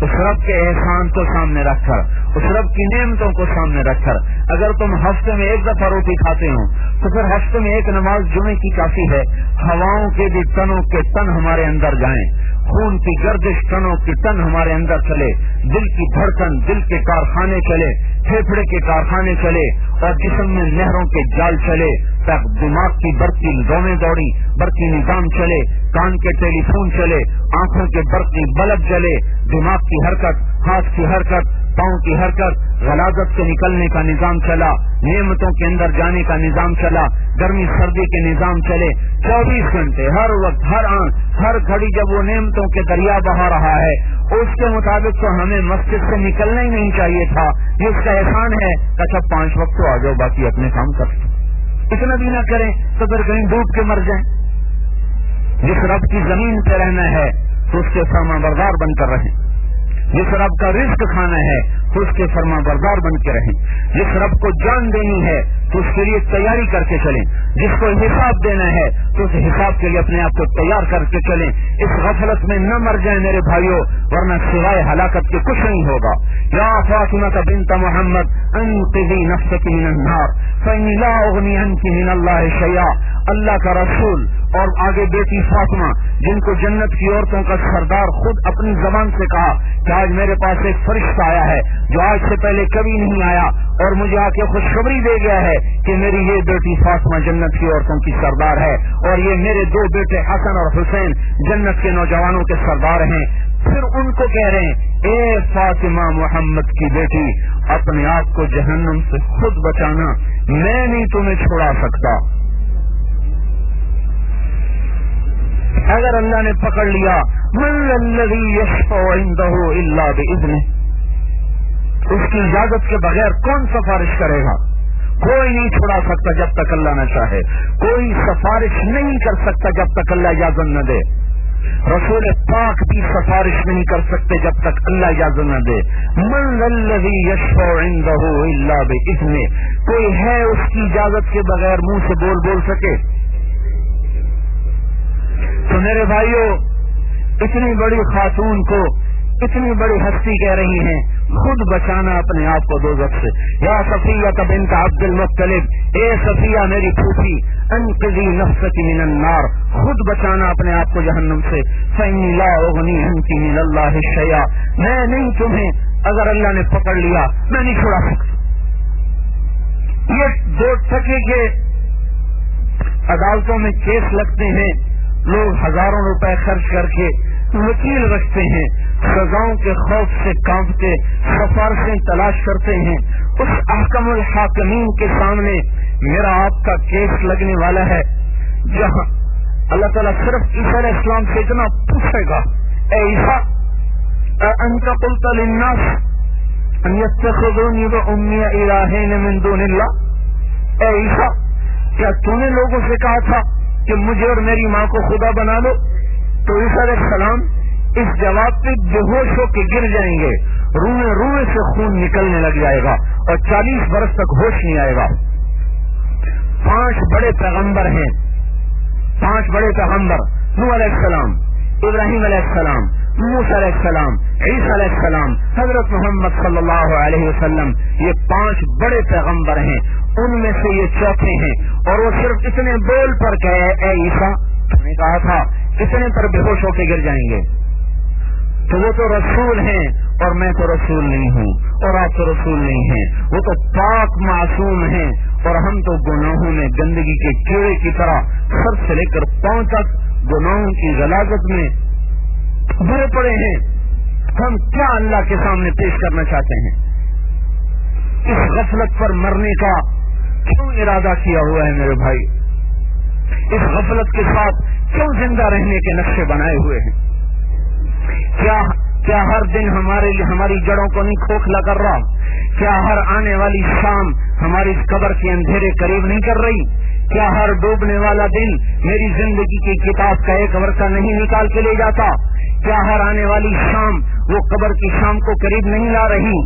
اس رب کے احسان کو سامنے رکھ کر، اس رب کی نعمتوں کو سامنے رکھ کر، اگر تم ہفتے میں ایک دفعہ روٹی کھاتے ہو تو پھر ہفتے میں ایک نماز جمعے کی کافی ہے۔ ہواؤں کے بھی تنوں کے تن ہمارے اندر جائیں، خون کی گردش تنوں کی تن ہمارے اندر چلے، دل کی دھڑکن، دل کے کارخانے چلے، پھیپھڑے کے کارخانے چلے، اور جسم میں نہروں کے جال چلے، تک دماغ کی برقی دوڑیں دوڑی، برقی نظام چلے، کان کے ٹیلی فون چلے، آنکھوں کے برقی بلب جلے، دماغ کی حرکت، ہاتھ کی حرکت، پاؤں کی حرکت، غلاظت سے نکلنے کا نظام چلا، نعمتوں کے اندر جانے کا نظام چلا، گرمی سردی کے نظام چلے، 24 گھنٹے ہر وقت، ہر آن، ہر گھڑی جب وہ نعمتوں کے دریا بہا رہا ہے، اس کے مطابق تو ہمیں مسجد سے نکلنا ہی نہیں چاہیے تھا۔ یہ اس کا احسان ہے۔ اچھا 5 وقت تو آ جاؤ، باقی اپنے کام کر دو، اتنا بھی نہ کریں تو پھر کہیں ڈوب کے مر جائیں۔ جس رب کی زمین پہ رہنا ہے تو اس کے فرما بردار بن کر رہیں، جس رب کا رزق کھانا ہے تو اس کے فرما بردار بن کے رہیں، جس رب کو جان دینی ہے تو اس کے لیے تیاری کر کے چلیں، جس کو حساب دینا ہے تو اس حساب کے لیے اپنے آپ کو تیار کر کے چلیں۔ اس غفلت میں نہ مر جائیں میرے بھائیوں، ورنہ سوائے ہلاکت کے کچھ نہیں ہوگا۔ یا فاطمہ بنت محمد انقذی نفسک من النار فإنی لا اغنی عنک من اللہ شیئا۔ اللہ کا رسول اور آگے بیٹی فاطمہ، جن کو جنت کی عورتوں کا سردار خود اپنی زبان سے کہا کہ آج میرے پاس ایک فرشتہ آیا ہے جو آج سے پہلے کبھی نہیں آیا، اور مجھے آ کے خوشخبری دے گیا ہے کہ میری یہ بیٹی فاطمہ جنت کی عورتوں کی سردار ہے، اور یہ میرے 2 بیٹے حسن اور حسین جنت کے نوجوانوں کے سردار ہیں۔ پھر ان کو کہہ رہے ہیں، اے فاطمہ محمد کی بیٹی، اپنے آپ کو جہنم سے خود بچانا، میں نہیں تمہیں چھڑا سکتا۔ اگر اللہ نے پکڑ لیا، من الذی یشفع عندہ الا باذنہ، اس کی اجازت کے بغیر کون سفارش کرے گا؟ کوئی نہیں چھڑا سکتا جب تک اللہ نہ چاہے، کوئی سفارش نہیں کر سکتا جب تک اللہ اجازت نہ دے، رسول پاک بھی سفارش نہیں کر سکتے جب تک اللہ اجازت نہ دے۔ من الذی یشفع عندہ الا باذنہ، کوئی ہے اس کی اجازت کے بغیر منہ سے بول سکے؟ تو میرے بھائیوں، اتنی بڑی خاتون کو اتنی بڑی ہستی کہہ رہی ہیں خود بچانا اپنے آپ کو دوزخ سے۔ یا صفیہ بنت عبد المطلب، اے صفیہ میری پھوپھی، انقذی نفسک من النار، خود بچانا اپنے آپ کو جہنم سے۔ فإنی لا اغنی عنک من اللہ شیئا، میں نہیں تمہیں، اگر اللہ نے پکڑ لیا میں نہیں چھڑا سکتا۔ یہ 2 ٹکے کے عدالتوں میں کیس لگتے ہیں، لوگ ہزاروں روپے خرچ کر کے وکیل رکھتے ہیں، سزاؤں کے خوف سے کانپتے سفارشیں تلاش کرتے ہیں۔ اس احکم الحاکمین کے سامنے میرا آپ کا کیس لگنے والا ہے، اللہ تعالیٰ صرف عیسیٰ علیہ السلام سے اتنا پوچھے گا، اے عیسیٰ انت قلت للناس ان يتخذوني وامي الہین من دون اللہ، اے عیسیٰ کیا تو نے لوگوں سے کہا تھا کہ مجھے اور میری ماں کو خدا بنا لو؟ تو عیسیٰ علیہ السلام اس جواب پہ بے ہوش ہو کے گر جائیں گے، روئے روئے سے خون نکلنے لگ جائے گا اور 40 برس تک ہوش نہیں آئے گا۔ 5 بڑے پیغمبر ہیں، 5 بڑے پیغمبر، نوح علیہ السلام، ابراہیم علیہ السلام، موسیٰ علیہ السلام، عیسیٰ علیہ السلام، حضرت محمد صلی اللہ علیہ وسلم، یہ 5 بڑے پیغمبر ہیں، ان میں سے یہ چوتھے ہیں، اور وہ صرف اتنے بول پر کہے اے عیسیٰ تو نے کہا تھا، اتنے پر بے ہوش ہو کے گر جائیں گے۔ تو وہ تو رسول ہیں اور میں تو رسول نہیں ہوں اور آپ تو رسول نہیں ہیں، وہ تو پاک معصوم ہیں اور ہم تو گناہوں میں گندگی کے کیڑے کی طرح سر سے لے کر پاؤں تک گناہوں کی غلاظت میں بھرے پڑے ہیں۔ ہم کیا اللہ کے سامنے پیش کرنا چاہتے ہیں؟ اس غفلت پر مرنے کا کیوں ارادہ کیا ہوا ہے میرے بھائی؟ اس غفلت کے ساتھ کیوں زندہ رہنے کے نقشے بنائے ہوئے ہیں؟ کیا ہر دن ہماری جڑوں کو نہیں کھوکھلا کر رہا؟ کیا ہر آنے والی شام ہماری قبر کے اندھیرے قریب نہیں کر رہی؟ کیا ہر ڈوبنے والا دن میری زندگی کی کتاب کا ایک ورقہ نہیں نکال کے لے جاتا؟ کیا ہر آنے والی شام وہ قبر کی شام کو قریب نہیں لا رہی؟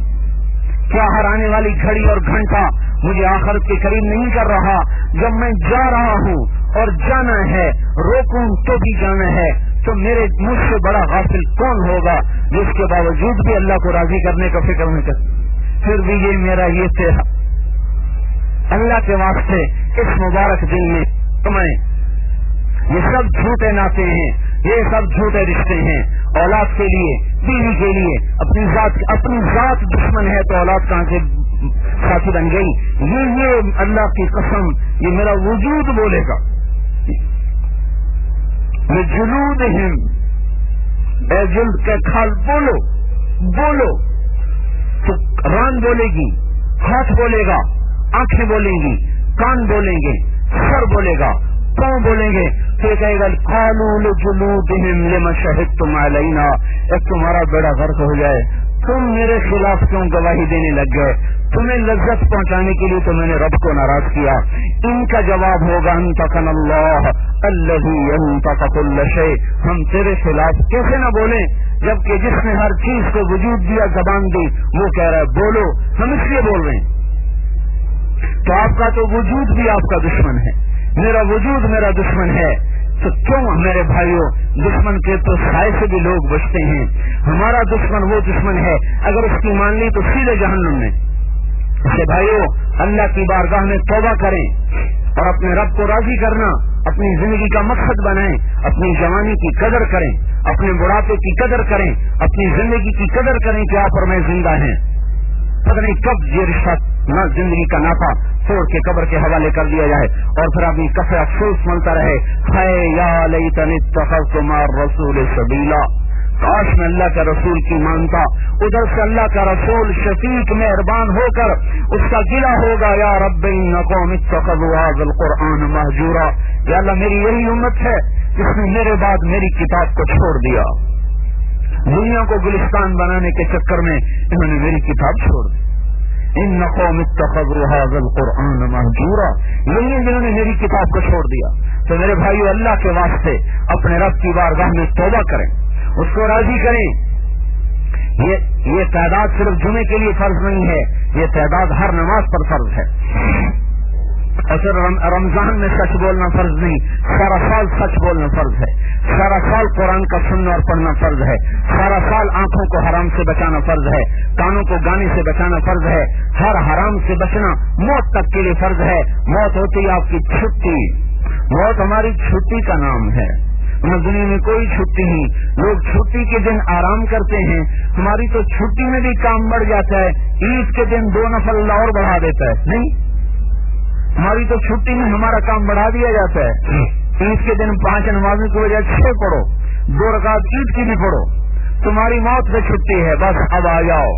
کیا ہر آنے والی گھڑی اور گھنٹہ مجھے آخرت کے قریب نہیں کر رہا؟ جب میں جا رہا ہوں اور جانا ہے، روکوں تو بھی جانا ہے، تو میرے مجھ سے بڑا غافل کون ہوگا جس کے باوجود بھی اللہ کو راضی کرنے کا فکر نہیں کرتا؟ پھر بھی یہ میرا یہ تھے اللہ کے واسطے اس مبارک دن میں تمہیں یہ سب جھوٹے ناطے ہیں، یہ سب جھوٹے رشتے ہیں، اولاد کے لیے، بیوی کے لیے، اپنی ذات دشمن ہے تو اولاد کہاں سے ساتھی بن گئی؟ یہ اللہ کی قسم یہ میرا وجود بولے گا، یہ جلودہم، اے جلد کے کھال بولو بولو، تو ران بولے گی، ہاتھ بولے گا، آنکھیں بولیں گی، کان بولیں گے، سر بولے گا، پاؤں بولیں گے، تو کہے گا قالوا لجلودہم لما شہدتم علینا، ایک تمہارا بیڑا غرق ہو جائے، تم میرے خلاف کیوں گواہی دینے لگ گئے؟ تمہیں لذت پہنچانے کے لیے تو میں نے رب کو ناراض کیا۔ ان کا جواب ہوگا انطقنا اللہ الذی انطق کل شیء، ہم تیرے خلاف کیسے نہ بولیں جبکہ جس نے ہر چیز کو وجود دیا، زبان دی، وہ کہہ رہا ہے بولو، ہم اس لیے بول رہے ہیں۔ تو آپ کا تو وجود بھی آپ کا دشمن ہے، میرا وجود میرا دشمن ہے، تو کیوں میرے بھائیوں دشمن کے تو سائے سے بھی لوگ بچتے ہیں، ہمارا دشمن وہ دشمن ہے اگر اس کی مان لی تو سیدھے جہنم میں۔ اسے بھائیوں اللہ کی بارگاہ میں توبہ کریں اور اپنے رب کو راضی کرنا اپنی زندگی کا مقصد بنائیں، اپنی جوانی کی قدر کریں، اپنے بڑھاپے کی قدر کریں، اپنی زندگی کی قدر کریں کہ آپ اور میں زندہ ہیں۔ پتہ نہیں کب یہ رشتہ نہ زندگی کا نافع توڑ کے قبر کے حوالے کر دیا جائے اور پھر اپنی کفے افسوس ملتا رہے، ہائے یا لیتنی اتخذت مع الرسول سبیلا، کاش میں اللہ کا رسول کی مانتا۔ ادھر سے اللہ کا رسول شفیق مہربان ہو کر اس کا گلہ ہوگا، یا رب ان قوم اتخذوا هذا القرآن مہجورا، یا اللہ میری یہی امت ہے جس نے میرے بعد میری کتاب کو چھوڑ دیا، دنیا کو گلستان بنانے کے چکر میں انہوں نے میری کتاب چھوڑ دی۔ ان قوم اتخذوا هذا القرآن مہجورا، یہی جنہوں نے میری کتاب کو چھوڑ دیا۔ تو میرے بھائیو اللہ کے واسطے اپنے رب کی بارگاہ میں توبہ کریں، اس کو راضی کریں۔ یہ تعداد صرف جمعے کے لیے فرض نہیں ہے، یہ تعداد ہر نماز پر فرض ہے۔ اور صرف رمضان میں سچ بولنا فرض نہیں، سارا سال سچ بولنا فرض ہے، سارا سال قرآن کا سننا اور پڑھنا فرض ہے، سارا سال آنکھوں کو حرام سے بچانا فرض ہے، کانوں کو گانے سے بچانا فرض ہے، ہر حرام سے بچنا موت تک کے لیے فرض ہے۔ موت ہوتی ہے آپ کی چھٹی، موت ہماری چھٹی کا نام ہے، دنیا میں کوئی چھٹی نہیں، لوگ چھٹی کے دن آرام کرتے ہیں، ہماری تو چھٹی میں بھی کام بڑھ جاتا ہے، عید کے دن 2 نفل اللہ اور بڑھا دیتا ہے، نہیں ہماری تو چھٹی میں ہمارا کام بڑھا دیا جاتا ہے، عید کے دن 5 نمازوں کی وجہ 6 پڑھو، 2 رکعت عید کی بھی پڑھو، تمہاری موت سے چھٹی ہے، بس اب آ جاؤ،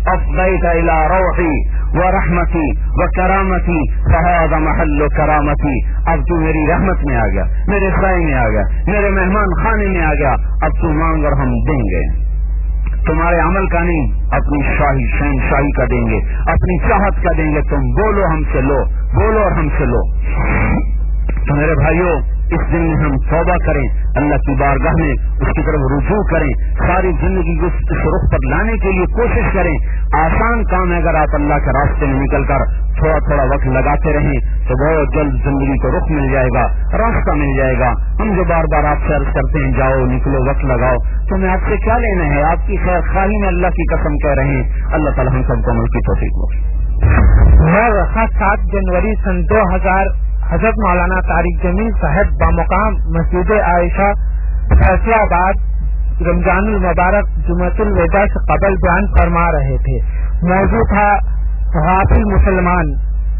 افضیت الی روحی ورحمتی وکرامتی فہذا محل کرامتی. اب تو میری رحمت میں آ گیا, میرے سائے میں آ گیا, میرے مہمان خانے میں آ گیا. اب تو مانگ اور ہم دیں گے. تمہارے عمل کا نہیں, اپنی شاہی شہنشاہی کا دیں گے, اپنی چاہت کا دیں گے. تم بولو ہم سے لو, بولو اور ہم سے لو. تو میرے بھائیوں, اس دن میں ہم توبہ کریں, اللہ کی بارگاہ میں اس کی طرف رجوع کریں, ساری زندگی کو اس رخ پر لانے کے لیے کوشش کریں. آسان کام ہے, اگر آپ اللہ کے راستے میں نکل کر تھوڑا تھوڑا وقت لگاتے رہیں تو بہت جلد زندگی کو رخ مل جائے گا, راستہ مل جائے گا. ہم جو بار بار آپ سے عرض کرتے ہیں جاؤ نکلو وقت لگاؤ, تو میں آپ سے کیا لینا ہے؟ آپ کی خیر خواہی میں اللہ کی قسم کہہ رہے ہیں. اللہ تعالیٰ ہم سب کو عمل کی توفیق دے. میں 7 جنوری سن 2000 حضرت مولانا طارق جمیل صاحب بامقام مسجد عائشہ فیصلہ آباد رمضان المبارک جمعۃ الوداع سے قبل بیان فرما رہے تھے. موضوع تھا غافل مسلمان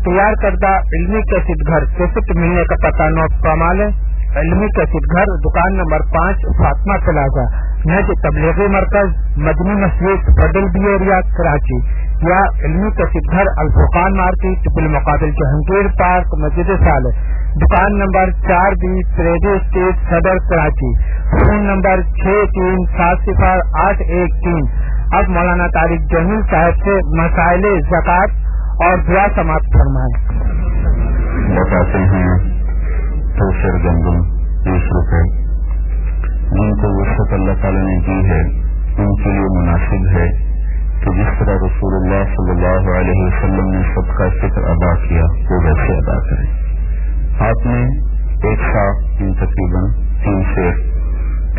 تیار کردہ علمی کیسٹ گھر. کیسٹ ملنے کا پتہ نوٹ فرما لیں. علمی کیسٹ گھر, دکان نمبر 5 فاطمہ پلازا, نج تبلیغی مرکز, مدنی مسجد, فڈل بی ایریا, کراچی. یا علمی کیسٹ گھر الفرقان مارکیٹ بالمقابل جہانگیر پارک مسجد صالح, دکان نمبر 420 ریڈیو اسٹیٹ صدر کراچی. Phone number 63708113. اب مولانا طارق جمیل صاحب سے مسائل زکوٰۃ اور دعا سماعت فرمائیں. بتاتے ہیں تو سر گندم 20 روپے جن کو وسعت اللہ تعالیٰ نے دی ہے ان کے لیے مناسب ہے کہ جس طرح رسول اللہ صلی اللہ علیہ وسلم نے صدقہ فطر ادا کیا وہ ویسے ادا کریں. آپ نے ایک ساتھ تقریباً 3 سیر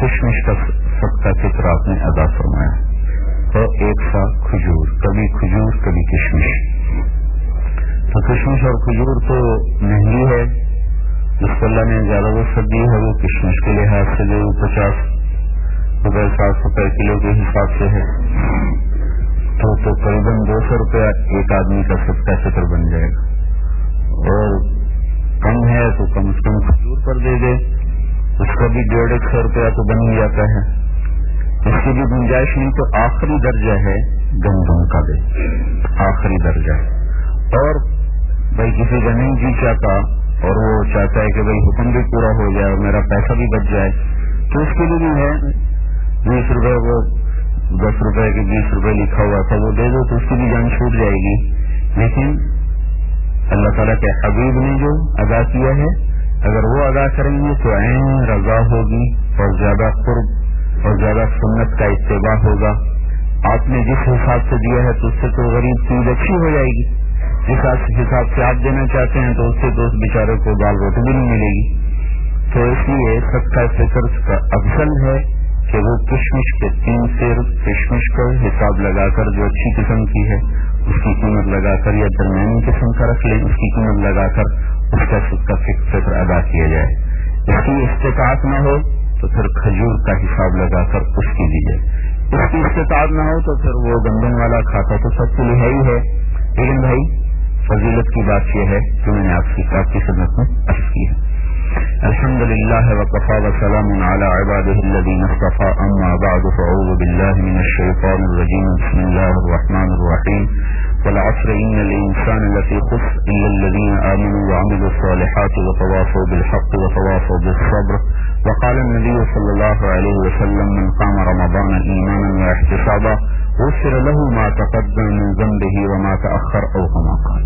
کشمش کا صدقہ فطر آپ نے ادا فرمایا, اور ایک ساتھ کھجور, کبھی کھجور کبھی کشمش. تو کشمش اور کھجور تو مہنگی ہے, جس کو اللہ نے زیادہ وسعت دی ہے وہ کشمش کے لحاظ سے جو 50 روپے 60 روپے کلو کے حساب سے ہے, تو قریباً 200 روپیہ ایک آدمی کا صدقہ فطر بن جائے گا. اور کم ہے تو کم از کم کھجور پر دے دے, اس کا بھی 150 روپیہ تو بن ہی جاتا ہے. اس کی بھی گنجائش نہیں تو آخری درجہ ہے گندم کا دے, آخری درجہ. اور بھائی کسی کا نہیں جی چاہتا اور وہ چاہتا ہے کہ بھائی حکم بھی پورا ہو جائے اور میرا پیسہ بھی بچ جائے, تو اس کے لیے بھی ہے 20 روپے, وہ 10 روپے کے 20 روپے لکھا ہوا تھا وہ دے دو تو اس کی بھی جان چھوٹ جائے گی. لیکن اللہ تعالیٰ کے حبیب نے جو ادا کیا ہے, اگر وہ ادا کریں گے تو عین رضا ہوگی اور زیادہ قرب اور زیادہ سنت کا اتباع ہوگا. آپ نے جس حساب سے دیا ہے تو اس سے تو غریب کی عید اچھی ہو جائے گی. جس حساب سے آپ دینا چاہتے ہیں تو اس سے تو اس بیچارے کو دال روٹی بھی نہیں ملے گی. تو اس لیے صدقہ فطر کا افضل ہے کہ وہ کشمش کے 3 سیر کشمش کا حساب لگا کر جو اچھی قسم کی ہے اس کی قیمت لگا کر, یا درمیانی قسم کا رکھ لیں اس کی قیمت لگا کر اس کا صدقہ فطر ادا کیا جائے. اس کی استطاعت نہ ہو تو پھر کھجور کا حساب لگا کر اس کی دی جائے. اس کی استطاعت نہ ہو تو پھر وہ گندم والا کھاتا تو سب کے لیے ہی ہے. لیکن بھائی فضیلت کی بات یہ ہے جو میں نے آپ کی خدمت میں عرض کی ہے. الحمد للہ وکفی وسلام علی عبادہ الذین اصطفی, اما بعد فاعوذ باللہ من الشیطان الرجیم, بسم اللہ الرحمن الرحیم. والعصر ان الانسان لفی خسر الا الذین آمنوا وعملوا الصالحات وتواصوا بالحق وتواصوا بالصبر. وقال النبی صلی اللہ علیہ وسلم من قام رمضان ایمانا واحتسابا غفر له ما تقدم من ذنبه وما تأخر او كما قال.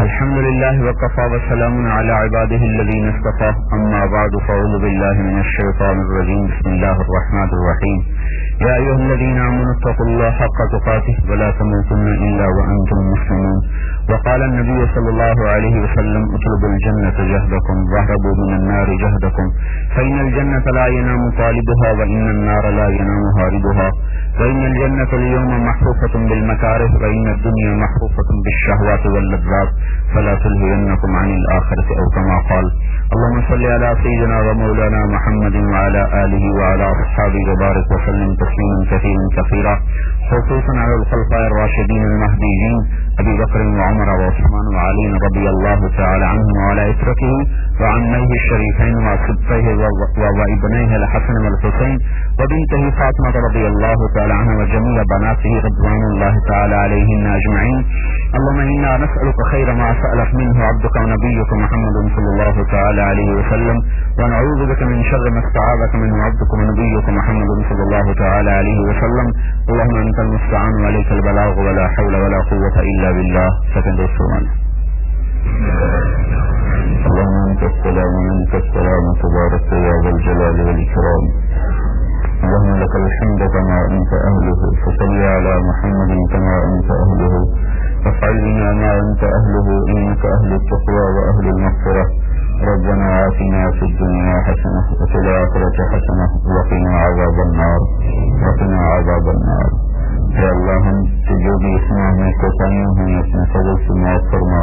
الحمد للہ وکفی وسلام علی عبادہ الذین اصطفی, اما بعد فاعوذ باللہ من الشیطان الرجیم, بسم اللہ الرحمن الرحیم. یا ایھا الذین آمنوا اتقوا اللہ حق تقاته ولا تموتن الا وانتم مسلمون. وقال النبی صلی اللہ علیہ وسلم اطلبوا الجنة جهدکم واهربوا من النار جهدکم فإن الجنة لا ينام طالبها وإن النار لا ينام هاربها وإن الجنة اليوم محفوفة بالمكاره وإن الدنيا محفوفة بالشهوات واللذات فلا تلهينكم عن الآخرة أو كما قال. اللهم صل على سيدنا ومولانا محمد وعلى آله وعلى أصحابه وبارك وسلم تسليما كثيرا كثيرا، خصوصا على الخلفاء الراشدين المهديين أبي بكر وعمر وعثمان وعلي رضي الله تعالى عنهم وعلى إسرته وعميه الشريفين وصبطيه وابنيه الحسن والحسين وبنته فاطمة رضي الله تعالى عنها وجميع بناته رضوان الله تعالى عليهن أجمعين. اللهم إنا نسألك خير ما سألك منه عبدك ونبيك محمد صلى الله تعالى عليه وسلم، ونعوذ بك من شر ما استعاذك منه عبدك ونبيك محمد صلى الله تعالى عليه وسلم. اللهم أنت المستعان وعليك البلاغ ولا حول ولا قوة إلا بالله. سكند السؤال. اللهم أنت السلام ومنك السلام تبارك يا ذا الجلال والإكرام. اللهم لك الحمد كما أنت أهله، فصل على محمد كما أنت أهله، فافعل بنا ما أنت أهله، إنك أهل التقوى وأهل المغفرة. ربنا آتنا في الدنيا حسنة وفي الآخرة حسنة وقنا عذاب النار، وقنا عذاب النار. اے اللہ، ہم جو بھی اس ماہ میں کوتاہیاں ہوئی اپنے فضل سے معاف فرما،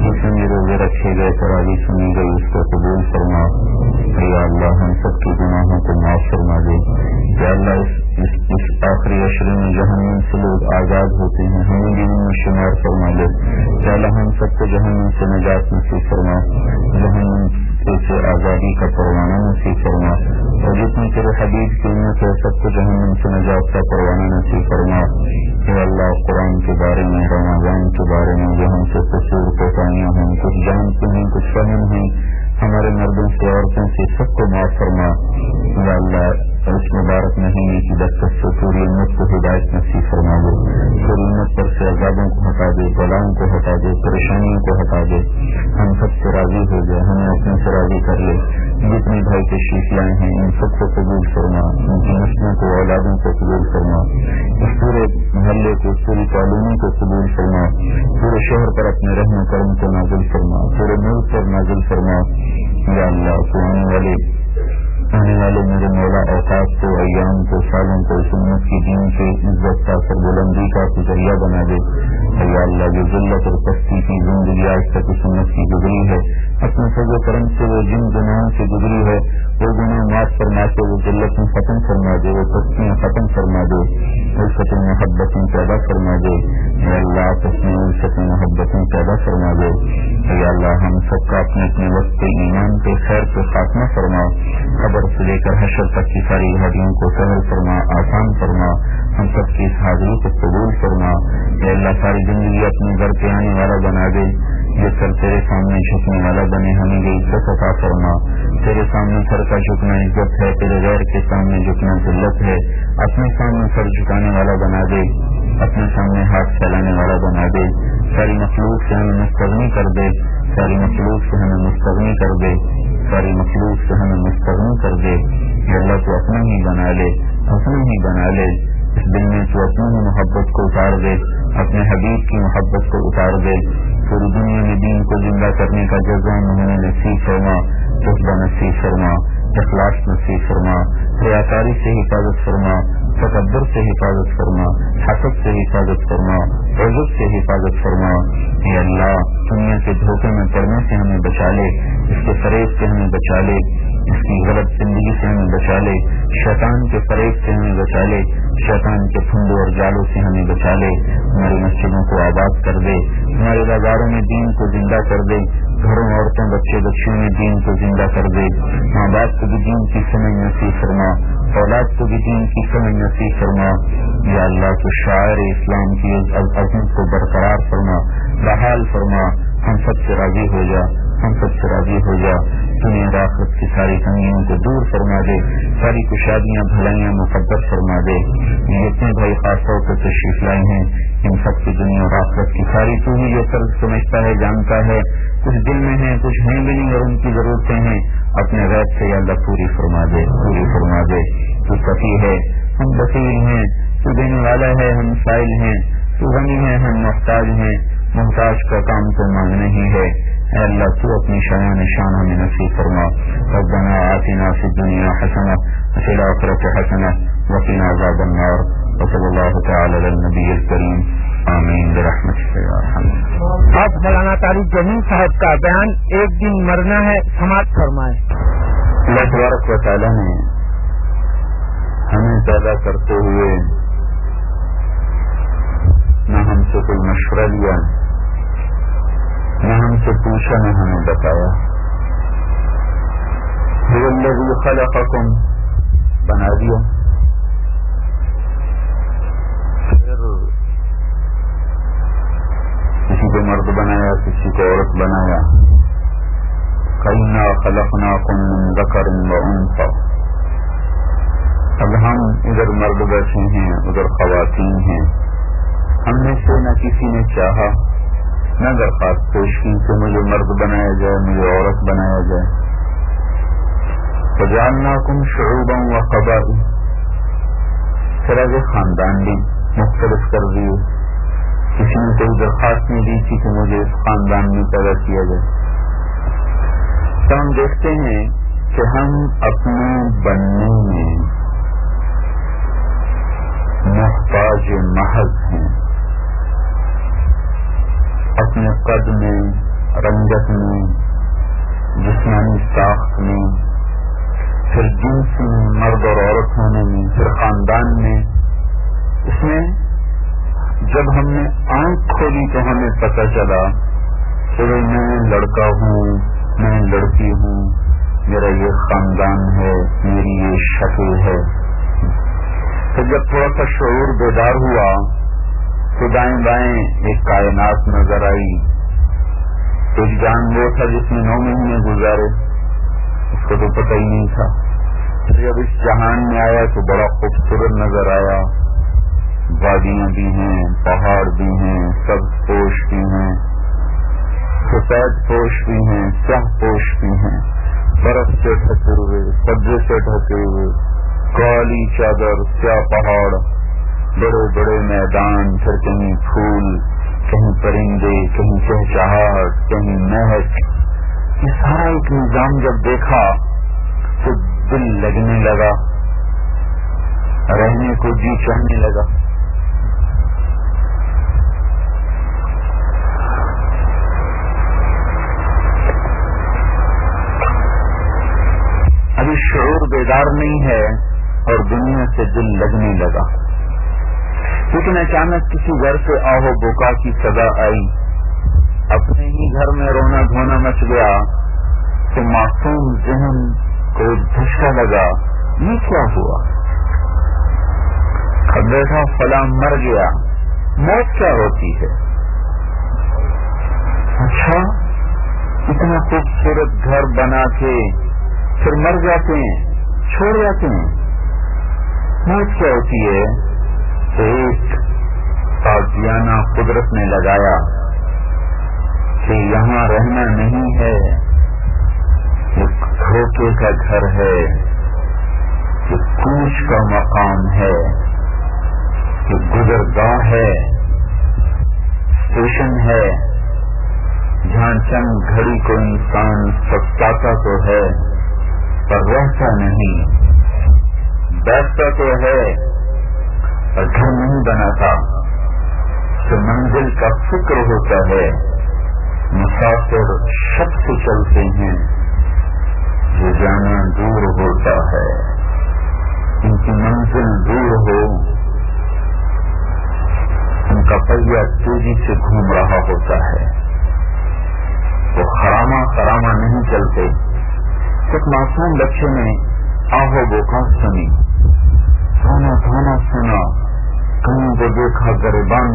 جس میں روزے رکھے گئے تراویح سنی گئی اس کو قبول فرما۔ یا اللہ، ہم سب کے گناہوں کو معاف فرما دے۔ یا اللہ، اس آخری عشرے میں جہنم سے لوگ آزاد ہوتے ہیں، ہمیں بھی ان میں شمار فرما لے۔ یا اللہ، ہم سب کو جہنم سے نجات نصیب فرما، جہنم سے آزادی کا پروانہ نصیب فرما، اور جتنے تیرے حبیب کی امت ہے سب کو جہنم سے نجات کا پروانہ نصیب فرما۔ اے اللہ، قرآن کے بارے میں، رمضان کے بارے میں جو ہم سے قصور کوتاہیاں ہیں، کچھ جانتے ہیں کچھ فہم ہیں، ہمارے مردوں سے عورتوں سے سب کو معاف فرما۔ یا اللہ، اس مبارک مہینے کی برکت سے پوری امت کو ہدایت نصیب فرما دے، پوری امت پر سے عذابوں کو ہٹا دے، بلاؤں کو ہٹا دے، پریشانیوں کو ہٹا دے، ہم سب سے راضی ہو جائے، ہمیں اپنے سے راضی کر لے۔ جتنے بھائی تشریف لائے ہیں ان سب کو قبول فرما، ان کی نسلوں کو، اولادوں کو قبول فرما، اس پورے محلے کو، اس پوری کالونی کو قبول فرما، پورے شہر پر اپنے رحم و کرم کو نازل فرما، پورے ملک پر نازل فرما۔ یا اللہ، تو آنے والے میرے مولا اوقات کو، ایام کو، سالوں کو سنت کی دین کی عزت کا، سر بلندی کا ذریعہ بنا دے۔ یا اللہ، جو ذلت اور پستی کی زندگی آج تک سنت کی گزری ہے، اپنے فضل و کرم سے وہ جن گناہوں سے گزری ہے وہ گناہ معاف فرما کے وہ ذلتیں ختم فرما دے، وہ پستیاں ختم فرما دے، الفت محبتیں پیدا فرما دے۔ یا اللہ، اپنی الفت محبتیں پیدا فرما دے۔ یا اللہ، ہم سب کا اپنے اپنے وقت کے ایمان کے خیر کے خاتمہ فرما، خبر سے لے کر حشر تک کی ساری ہڈیوں کو سہل فرما، آسان فرما، ہم سب کی اس حاضری کو قبول فرما۔ اے اللہ، ساری زندگی اپنے گھر پہ آنے والا بنا دے، یہ سر تیرے سامنے جھکنے والا بنے، ہمیں یہ عزت عطا فرما۔ تیرے سامنے سر کا جھکنا عزت ہے، تیرے غیر کے سامنے جھکنا ذلت ہے۔ اپنے سامنے سر جھکانے والا بنا دے، اپنے سامنے ہاتھ پھیلانے والا بنا دے، ساری مخلوق سے ہمیں مستغنی کر دے، ساری مخلوق سے ہمیں مستغنی کر دے، ساری مخلوق سے ہمیں مستغنی کر دے۔ اللہ، تو اپنا ہی بنا لے، اپنا ہی بنا لے، اس دل میں تو اپنی ہی محبت کو اتار دے، اپنے حبیب کی محبت کو اتار دے، پوری دنیا میں دین کو زندہ کرنے کا جذبہ ہمیں نصیب فرما، جذبہ نصیب فرما، اخلاص نصیب فرما، ریاکاری سے حفاظت فرما، تکبر سے حفاظت فرما، حسد سے حفاظت فرما، عجب سے حفاظت فرما۔ اے اللہ، دنیا کے دھوکے میں پڑنے سے ہمیں بچا لے، اس کے فریب سے ہمیں بچا لے، اس کی غلط زندگی سے ہمیں بچا لے، شیطان کے فریب سے ہمیں بچا لے، شیطان کے پھندوں اور جالوں سے ہمیں بچا لے۔ ہماری مسجدوں کو آباد کر دے، ہمارے بازاروں میں دین کو زندہ کر دے، گھروں، عورتوں، بچے بچیوں میں دین کو زندہ کر دے، ماں باپ کو بھی دین کی سمجھ نصیب فرما، اولاد کو بھی دین کی سمجھ نصیب فرما۔ یا اللہ، تو شاعر اسلام کی عظمت کو برقرار فرما، بحال فرما، ہم سب سے راضی ہو جا، ہم سب سے راضی ہو جا، دنیا اور آخرت کی ساری تنگیوں کو دور فرما دے، ساری کشادیاں بھلائیاں مقدر فرما دے۔ جتنے بھائی خاص طور پر تشریف لائے ہیں ان سب کی دنیا اور آخرت کی ساری تو ہی یہ فرض سمجھتا ہے، جانتا ہے، کچھ دل میں ہیں کچھ ہیں بھی نہیں اور ان کی ضرورتیں ہیں، اپنے غیب سے یا اللہ پوری فرما دے، پوری فرما دے۔ تو کفی ہے، ہم بصیر ہیں، تو دینے والا ہے، ہم سائل ہیں، تو غنی ہے، ہم محتاج ہیں، محتاج کا کام تو مانگنا ہی ہے۔ اے اللہ، تو اپنی شایان شان ہمیں نصیب فرما۔ ربنا آتنا فی الدنیا حسنہ وفی الآخرۃ حسنہ وقنا عذاب النار، وصلی اللہ تعالی علی النبی الکریم، آمین برحمتک یا ارحم۔ حضرات مولانا طارق جمیل صاحب کا بیان ایک دن مرنا ہے سماعت فرمائے۔ اللہ تبارک و تعالیٰ نے ہمیں پیدا کرتے ہوئے نہ ہم سے کوئی مشورہ لیا، نہ ہم سے پوچھا، نہ ہمیں بتایا۔ هو الذی خلقکم، بنا دیا، پھر کسی کو مرد بنایا، کسی کو عورت بنایا۔ کَإِنَّا خَلَقْنَاكُم مِّن ذَكَرٍ وَأُنثىٰ، اب ہم ادھر مرد بیٹھے ہیں، ادھر خواتین ہیں، ہم میں سے نہ کسی نے چاہا، نہ درخواست پیش کی کہ مجھے مرد بنایا جائے، مجھے عورت بنایا جائے۔ وَجَعَلْنَاكُمْ شُعُوبًا وَقَبَائِلَ، پھر آگے خاندان بھی مختلف کر دیے۔ کسی نے کوئی درخواست نہیں دی تھی کہ مجھے اس خاندان میں پیدا کیا جائے۔ تو ہم دیکھتے ہیں کہ ہم اپنے بننے میں محتاج محض ہیں، اپنے قد میں، رنگت میں، جسمانی ساخت میں، پھر جنس میں، مرد اور عورت ہونے میں، پھر خاندان میں۔ اس میں جب ہم نے آنکھ کھولی تو ہمیں پتہ چلا کہ میں لڑکا ہوں، میں لڑکی ہوں، میرا یہ خاندان ہے، میری یہ شکل ہے۔ تو جب تھوڑا سا شعور بیدار ہوا تو دائیں بائیں ایک کائنات نظر آئی۔ ایک جان وہ تھا جس نے 9 مہینے گزارے، اس کو تو پتہ ہی نہیں تھا۔ پھر جب اس جہان میں آیا تو بڑا خوبصورت نظر آیا، وادیاں بھی ہیں، پہاڑ بھی ہیں، سبز پوش بھی ہیں، سفید پوش بھی ہیں، سیاہ پوش بھی ہیں، برف سے ڈھکے ہوئے، سبزے سے ڈھکے ہوئے، کالی چادر، سیاہ پہاڑ، بڑے بڑے میدان، پھر کہیں پھول، کہیں پرندے، کہیں چہچہاہٹ، کہیں مہک۔ یہ سارا ایک نظام جب دیکھا تو دل لگنے لگا، رہنے کو جی چاہنے لگا۔ ابھی شعور بیدار نہیں ہے اور دنیا سے دل لگنے لگا، لیکن اچانک کسی گھر سے آہو بکا کی صدا آئی، اپنے ہی گھر میں رونا دھونا مچ گیا تو معصوم ذہن کو دھچکا لگا، یہ کیا ہوا؟ اب بیٹھا فلاں مر گیا، موت کیا ہوتی ہے؟ اچھا، اتنا خوبصورت گھر بنا کے پھر مر جاتے ہیں، چھوڑ جاتے ہیں، موت کیا ہوتی ہے؟ ایک تازیانہ قدرت نے لگایا کہ یہاں رہنا نہیں ہے، ایک دھوکے کا گھر ہے، ایک کوچ کا مقام ہے، ایک گزرگاہ ہے، اسٹیشن ہے، جہاں چند گھڑی کو انسان سکتا تو ہے پر رہتا نہیں، بیٹھتا تو ہے پر گھر نہیں بناتا۔ تو منزل کا فکر ہوتا ہے، مسافر شب سے چلتے ہیں، جو جانا دور ہوتا ہے، ان کی منزل دور ہو، ان کا پہیہ تیزی سے گھوم رہا ہوتا ہے، وہ خراما نہیں چلتے۔ ایک معصوم بچے نے آہو بوکا سنی، رونا دھونا سنا، کہیں وہ دیکھا گریبان